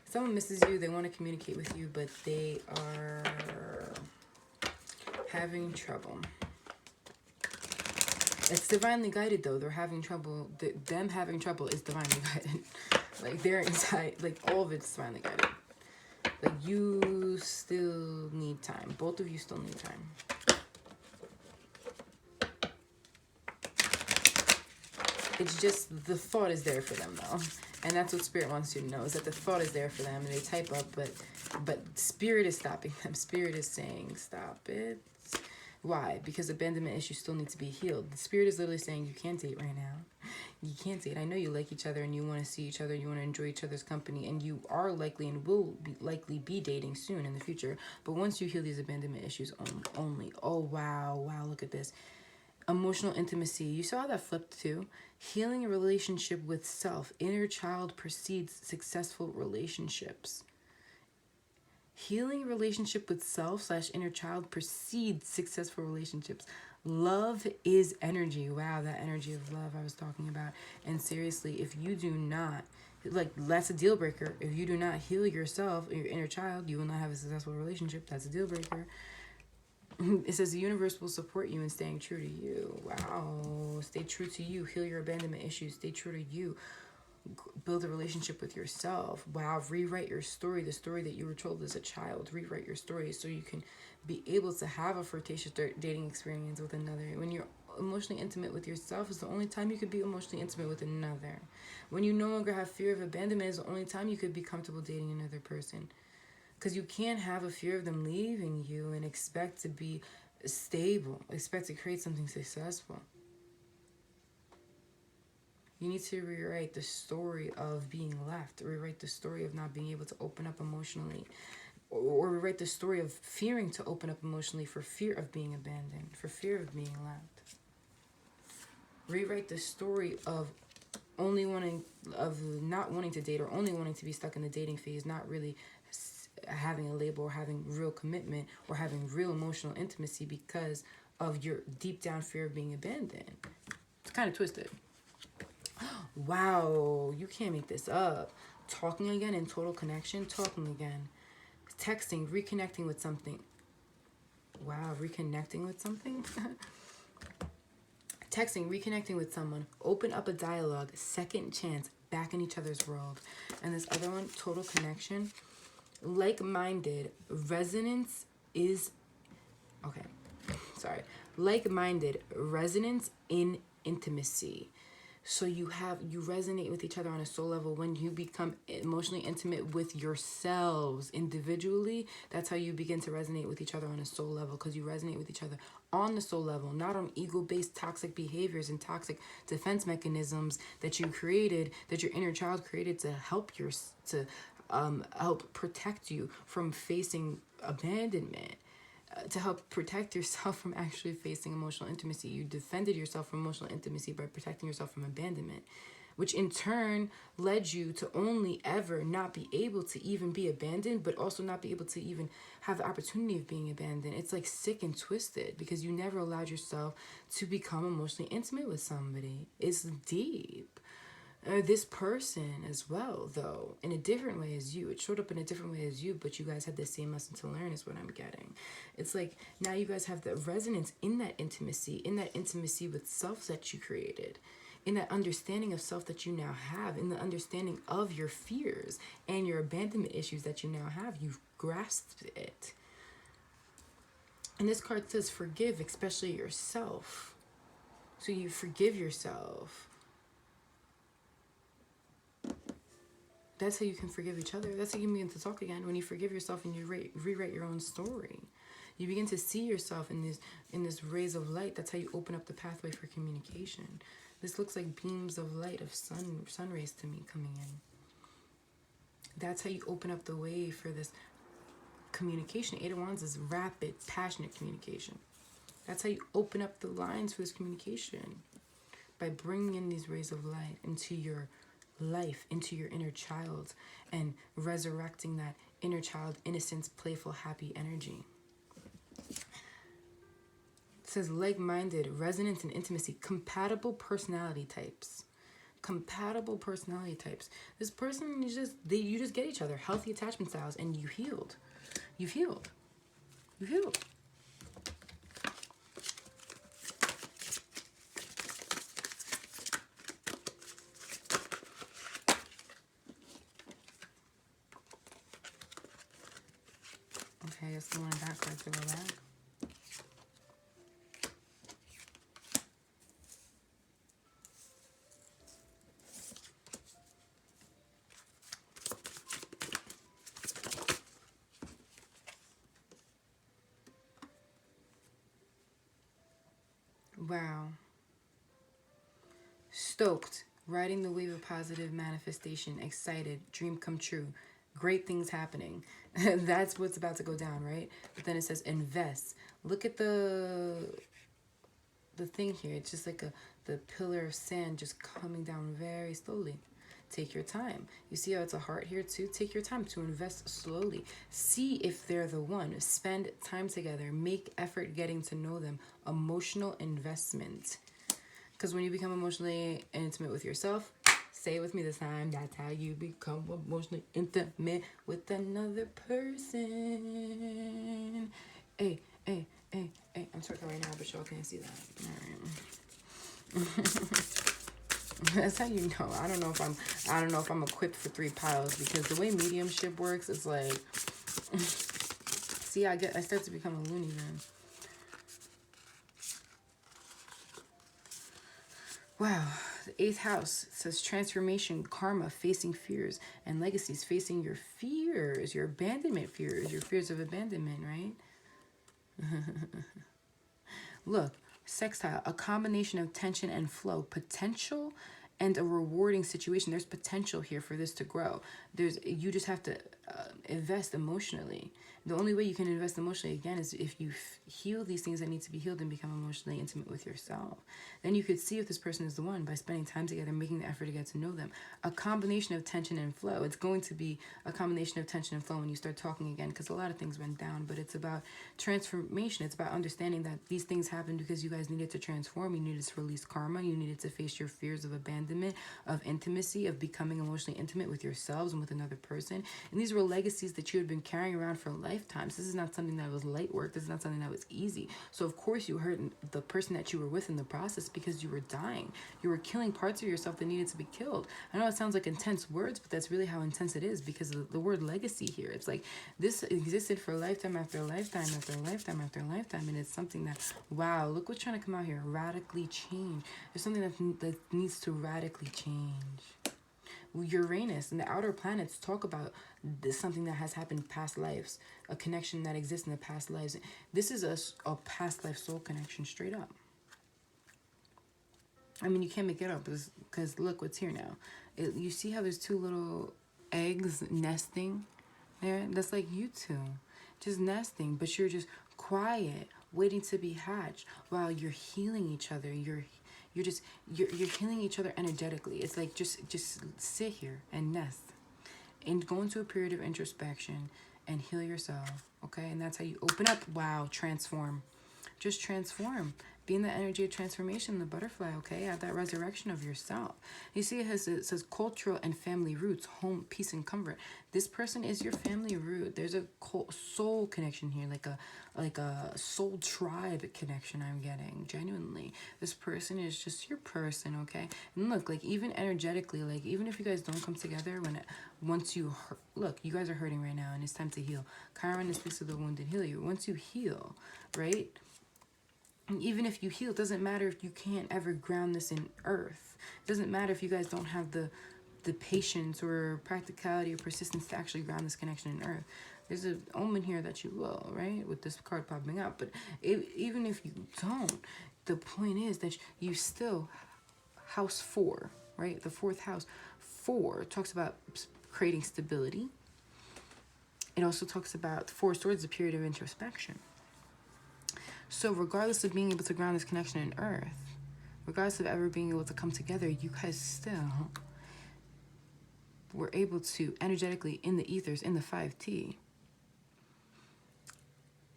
Someone misses you. They want to communicate with you, but they are having trouble. It's divinely guided, though. They're having trouble. Them having trouble is divinely guided. Like, they're inside. Like, all of it's divinely guided. Like, you still need time. Both of you still need time. It's just the thought is there for them, though. And that's what Spirit wants you to know, is that the thought is there for them. And they type up, but Spirit is stopping them. Spirit is saying, stop it. Why? Because abandonment issues still need to be healed. The Spirit is literally saying, you can't date right now. You can't date. I know you like each other and you want to see each other. You want to enjoy each other's company. And you are likely and will likely be dating soon in the future. But once you heal these abandonment issues only. Oh, wow. Wow, look at this. Emotional intimacy. You saw how that flipped too. Healing a relationship with self. Inner child precedes successful relationships. Healing a relationship with self / inner child precedes successful relationships. Love is energy. Wow, that energy of love I was talking about. And seriously, if you do not, like, that's a deal breaker. If you do not heal yourself, your inner child, you will not have a successful relationship. That's a deal breaker. It says the universe will support you in staying true to you. Wow. Stay true to you. Heal your abandonment issues. Stay true to you. Build a relationship with yourself. Wow. Rewrite your story. The story that you were told as a child. Rewrite your story so you can be able to have a flirtatious dating experience with another. When you're emotionally intimate with yourself is the only time you could be emotionally intimate with another. When you no longer have fear of abandonment is the only time you could be comfortable dating another person. Because you can't have a fear of them leaving you and expect to be stable, expect to create something successful. You need to rewrite the story of being left, rewrite the story of not being able to open up emotionally, or rewrite the story of fearing to open up emotionally for fear of being abandoned, for fear of being left. Rewrite the story of not wanting to date or only wanting to be stuck in the dating phase, not really having a label or having real commitment or having real emotional intimacy because of your deep down fear of being abandoned. It's kind of twisted. Wow, you can't make this up. Talking again in total connection, talking again. Texting, reconnecting with something. Wow, reconnecting with something? Texting, reconnecting with someone. Open up a dialogue, second chance, back in each other's world. And this other one, total connection. Like-minded, resonance is, okay, sorry. Like-minded, resonance in intimacy. So you resonate with each other on a soul level when you become emotionally intimate with yourselves individually. That's how you begin to resonate with each other on a soul level, because you resonate with each other on the soul level, not on ego-based toxic behaviors and toxic defense mechanisms that you created, that your inner child created to help help protect you from facing abandonment, to help protect yourself from actually facing emotional intimacy. You defended yourself from emotional intimacy by protecting yourself from abandonment. which in turn led you to only ever not be able to even be abandoned, but also not be able to even have the opportunity of being abandoned. It's like sick and twisted because you never allowed yourself to become emotionally intimate with somebody. It's deep. This person as well, though, in a different way as you. It showed up in a different way as you, but you guys had the same lesson to learn is what I'm getting. It's like now you guys have the resonance in that intimacy with self that you created, in that understanding of self that you now have, in the understanding of your fears and your abandonment issues that you now have. You've grasped it. And this card says forgive, especially yourself. So you forgive yourself. That's how you can forgive each other. That's how you begin to talk again. When you forgive yourself and you rewrite your own story, you begin to see yourself in this rays of light. That's how you open up the pathway for communication. This looks like beams of light of sun rays to me coming in. That's how you open up the way for this communication. Eight of Wands is rapid, passionate communication. That's how you open up the lines for this communication, by bringing in these rays of light into your life, into your inner child, and resurrecting that inner child innocence, playful, happy energy. It says like-minded, resonance and intimacy, compatible personality types. Compatible personality types. This person is you just get each other. Healthy attachment styles, and you healed. You've healed. You've healed. Okay, I just wanted that card to go back. Wow. Stoked. Riding the wave of positive manifestation. Excited. Dream come true. Great things happening. That's what's about to go down, right? But then it says invest. Look at the thing here. It's just like the pillar of sand just coming down very slowly. Take your time. You see how it's a heart here too? Take your time to invest slowly. See if they're the one. Spend time together. Make effort getting to know them. Emotional investment. Because when you become emotionally intimate with yourself, say it with me this time, that's how you become emotionally intimate with another person. Hey, hey, hey, hey. I'm talking right now, but y'all can't see that. All right. That's how you know. I don't know if I'm equipped for 3 piles, because the way mediumship works is like see, I start to become a loony bin. Wow. The 8th house says transformation, karma, facing fears, and legacies, facing your fears, your abandonment fears, your fears of abandonment, right? Look, sextile, a combination of tension and flow, potential and a rewarding situation. There's potential here for this to grow. You just have to invest emotionally. The only way you can invest emotionally, again, is if you heal these things that need to be healed and become emotionally intimate with yourself. Then you could see if this person is the one by spending time together, making the effort to get to know them. A combination of tension and flow. It's going to be a combination of tension and flow when you start talking again, because a lot of things went down, but it's about transformation. It's about understanding that these things happened because you guys needed to transform. You needed to release karma. You needed to face your fears of abandonment, of intimacy, of becoming emotionally intimate with yourselves and with another person. And these were legacies that you had been carrying around for lifetimes. This is not something that was light work. This is not something that was easy. So of course you hurt the person that you were with in the process, because you were dying. You were killing parts of yourself that needed to be killed. I know it sounds like intense words, but that's really how intense it is, because of the word legacy here. It's like this existed for lifetime after lifetime after lifetime after lifetime, and it's something that, wow, look what's trying to come out here. Radically change. There's something that needs to radically change. Uranus and the outer planets talk about this, something that has happened in past lives, a connection that exists in the past lives. This is a past life soul connection, straight up. I mean, you can't make it up, because look what's here now. You see how there's 2 little eggs nesting there? That's like you two, just nesting, but you're just quiet, waiting to be hatched while you're healing each other. you're healing each other energetically. It's like just sit here and nest and go into a period of introspection and heal yourself, okay? And that's how you open up. Wow, transform. Just transform. Be in the energy of transformation, the butterfly, okay? At that resurrection of yourself. You see, it says cultural and family roots, home, peace, and comfort. This person is your family root. There's a soul connection here, like a soul tribe connection I'm getting, genuinely. This person is just your person, okay? And look, like, even energetically, like, even if you guys don't come together, once you look, you guys are hurting right now, and it's time to heal. Chiron speaks to the wounded healer. Once you heal, right? And even if you heal, it doesn't matter if you can't ever ground this in earth. It doesn't matter if you guys don't have the patience or practicality or persistence to actually ground this connection in earth. There's an omen here that you will, right? With this card popping up. But even if you don't, the point is that you still, house 4, right? The 4th house. 4 talks about creating stability. It also talks about 4 swords, a period of introspection. So regardless of being able to ground this connection in earth, regardless of ever being able to come together, you guys still were able to energetically, in the ethers, in the 5T,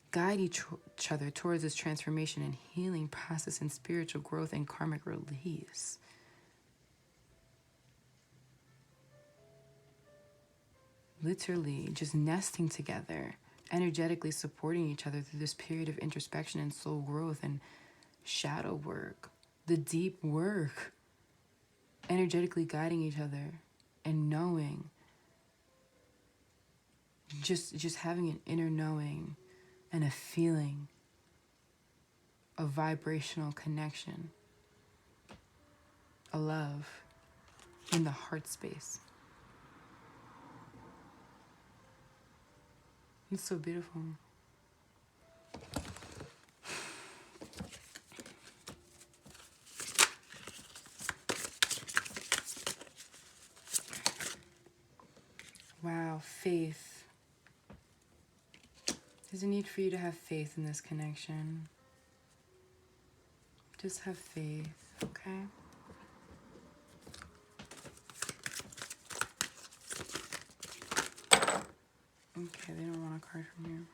guide each other towards this transformation and healing process and spiritual growth and karmic release. Literally just nesting together, energetically supporting each other through this period of introspection and soul growth and shadow work, the deep work, energetically guiding each other and knowing, just having an inner knowing and a feeling of vibrational connection, a love in the heart space. It's so beautiful. Wow, faith. There's a need for you to have faith in this connection. Just have faith, okay? Okay, they don't want a card from you.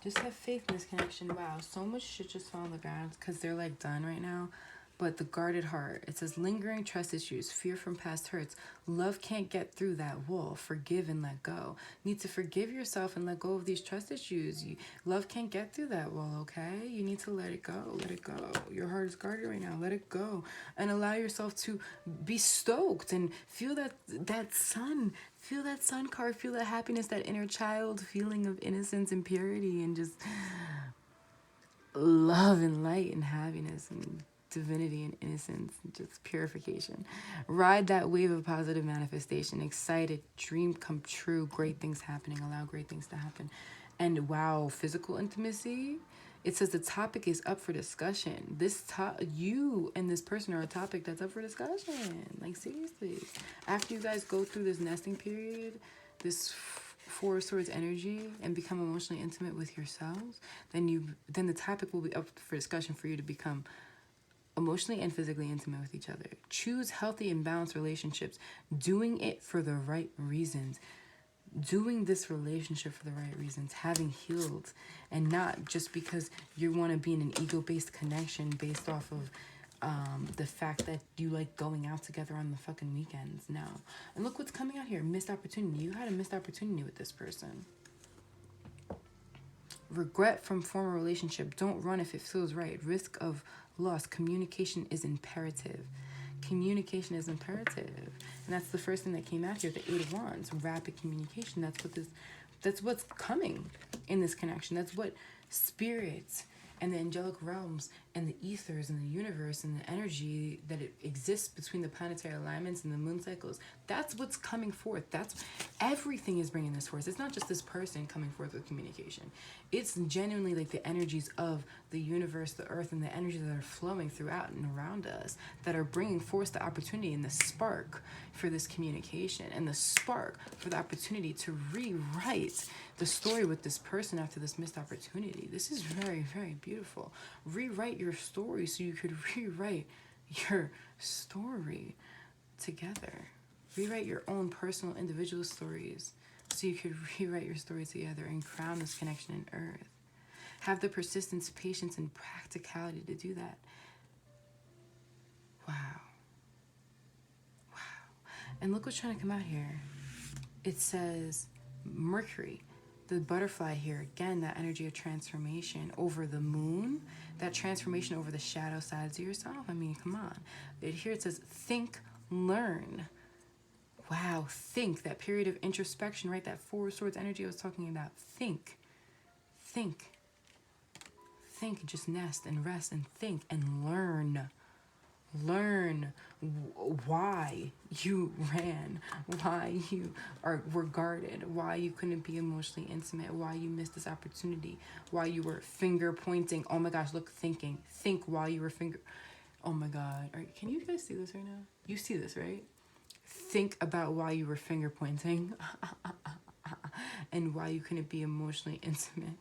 Just have faith in this connection. Wow, so much shit just fell on the ground because they're like done right now. But the guarded heart, it says lingering trust issues, fear from past hurts. Love can't get through that wall. Forgive and let go. Need to forgive yourself and let go of these trust issues. Love can't get through that wall, okay? You need to let it go. Let it go. Your heart is guarded right now. Let it go. And allow yourself to be stoked and feel that sun. Feel that sun card. Feel that happiness, that inner child feeling of innocence and purity and just love and light and happiness and divinity and innocence and just purification. Ride that wave of positive manifestation. Excited, dream come true, great things happening. Allow great things to happen. And wow, physical intimacy. It says the topic is up for discussion. You and this person are a topic that's up for discussion. Like, seriously. After you guys go through this nesting period, this 4 swords energy, and become emotionally intimate with yourselves, then the topic will be up for discussion for you to become emotionally and physically intimate with each other. Choose healthy and balanced relationships. Doing it for the right reasons. Doing this relationship for the right reasons. Having healed. And not just because you want to be in an ego-based connection based off of the fact that you like going out together on the fucking weekends. No. And look what's coming out here. Missed opportunity. You had a missed opportunity with this person. Regret from former relationship. Don't run if it feels right. Risk of loss. Communication is imperative. Communication is imperative. And that's the first thing that came out here. The 8 of Wands. Rapid communication. That's what's coming in this connection. That's what spirits and the angelic realms and the ethers and the universe and the energy that it exists between the planetary alignments and the moon cycles. That's what's coming forth. That's everything is bringing this forth. It's not just this person coming forth with communication. It's genuinely like the energies of the universe, the earth, and the energies that are flowing throughout and around us that are bringing forth the opportunity and the spark for this communication and the spark for the opportunity to rewrite the story with this person after this missed opportunity. This is very, very beautiful. Rewrite your story so you could rewrite your story together. Rewrite your own personal individual stories so you could rewrite your story together and crown this connection in earth. Have the persistence, patience, and practicality to do that. Wow. And look what's trying to come out here. It says Mercury, the butterfly here. Again, that energy of transformation over the moon. That transformation over the shadow sides of yourself. I mean, come on. Here it says think, learn. Wow, think. That period of introspection, right? That Four of Swords energy I was talking about. Think. Just nest and rest and think and learn. Learn why you ran, why you were guarded, why you couldn't be emotionally intimate, why you missed this opportunity, why you were finger pointing. Oh my gosh, look, thinking. Think while you were oh my God. Can you guys see this right now? You see this, right? Think about why you were finger pointing and why you couldn't be emotionally intimate.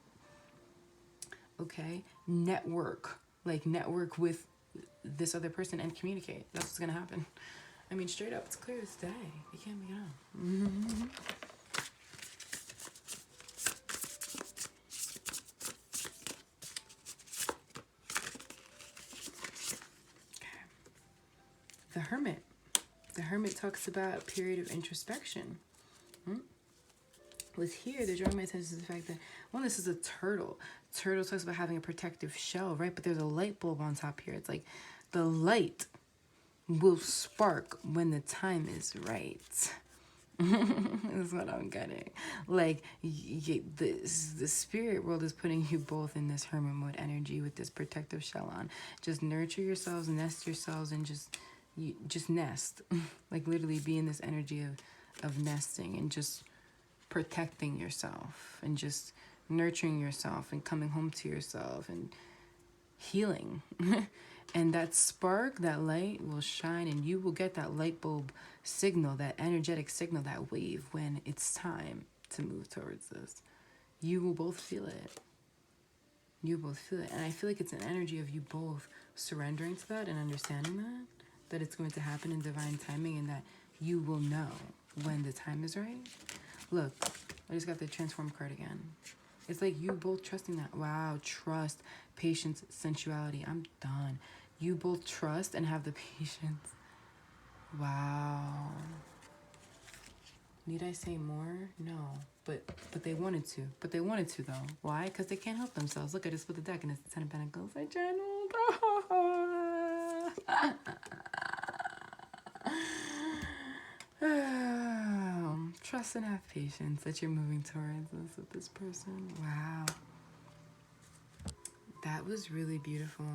Okay? Network with this other person and communicate. That's what's gonna happen. I mean, straight up, it's clear as day. You can't make it up. Mm-hmm. Okay. The Hermit. The Hermit talks about a period of introspection. With here, they're drawing my attention to the fact that, well, this is a turtle. Turtle talks about having a protective shell, right? But there's a light bulb on top here. It's like the light will spark when the time is right. That's what I'm getting. Like, the spirit world is putting you both in this hermit mode energy with this protective shell on. Just nurture yourselves, nest yourselves, and just nest. Like, literally be in this energy of nesting and just protecting yourself and just nurturing yourself and coming home to yourself and healing. And that spark, that light will shine, and you will get that light bulb signal, that energetic signal, that wave when it's time to move towards this. You will both feel it. You both feel it. And I feel like it's an energy of you both surrendering to that and understanding that it's going to happen in divine timing and that you will know when the time is right. Look, I just got the transform card again. It's like you both trusting that. Wow, trust, patience, sensuality. I'm done. You both trust and have the patience. Wow. Need I say more? No. But they wanted to. But they wanted to, though. Why? Because they can't help themselves. Look, I just put the deck and it's the Ten of Pentacles. I channeled. Trust and have patience that you're moving towards this with this person. Wow. That was really beautiful.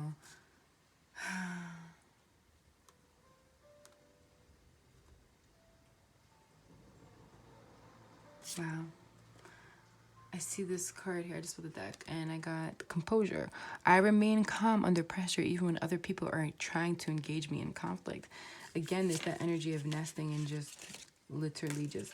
Wow. I see this card here. I just put the deck and I got composure. I remain calm under pressure even when other people are trying to engage me in conflict. Again, there's that energy of nesting and just literally just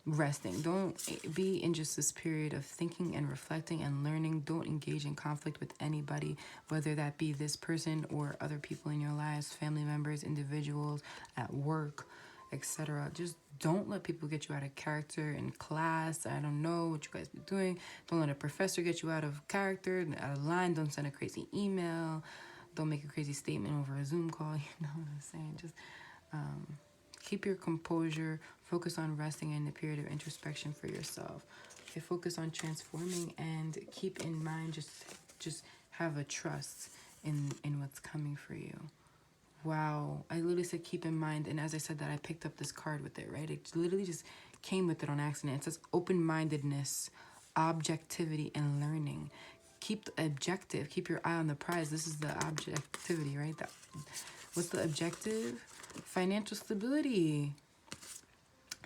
resting. Don't be in just this period of thinking and reflecting and learning. Don't engage in conflict with anybody, whether that be this person or other people in your lives, family members, individuals, at work, etc. Just don't let people get you out of character in class. I don't know what you guys be doing. Don't let a professor get you out of character, out of line. Don't send a crazy email. Don't make a crazy statement over a Zoom call. You know what I'm saying? Just keep your composure. Focus on resting in the period of introspection for yourself. Okay, focus on transforming and keep in mind, just have a trust in what's coming for you. Wow, I literally said keep in mind, and as I said that, I picked up this card with it, right? It literally just came with it on accident. It says open-mindedness, objectivity, and learning. keep the objective. Keep your eye on the prize. This is the objectivity, right? What's the objective? Financial stability.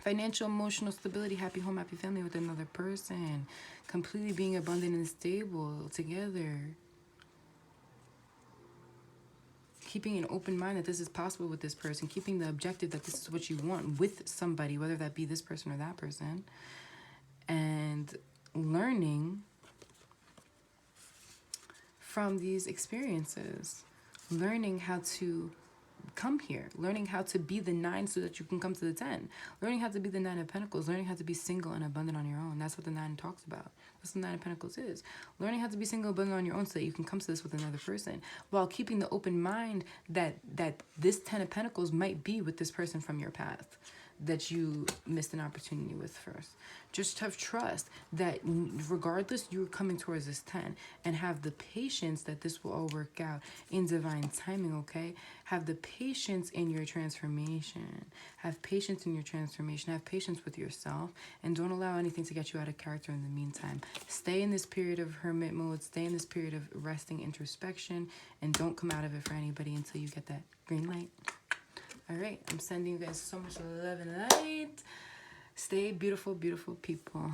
Financial, emotional stability, happy home, happy family with another person. Completely being abundant and stable together. Keeping an open mind that this is possible with this person. Keeping the objective that this is what you want with somebody, whether that be this person or that person. And learning from these experiences. Learning how to come here, learning how to be the 9 so that you can come to the 10, learning how to be the 9 of Pentacles, learning how to be single and abundant on your own. That's what the 9 talks about. That's what the 9 of Pentacles is. Learning how to be single and abundant on your own so that you can come to this with another person, while keeping the open mind that this 10 of Pentacles might be with this person from your past that you missed an opportunity with first. Just have trust that regardless, you're coming towards this 10, and have the patience that this will all work out in divine timing, okay? Have the patience in your transformation. Have patience in your transformation. Have patience with yourself, and don't allow anything to get you out of character in the meantime. Stay in this period of hermit mode. Stay in this period of resting introspection, and don't come out of it for anybody until you get that green light. All right, I'm sending you guys so much love and light. Stay beautiful, beautiful people.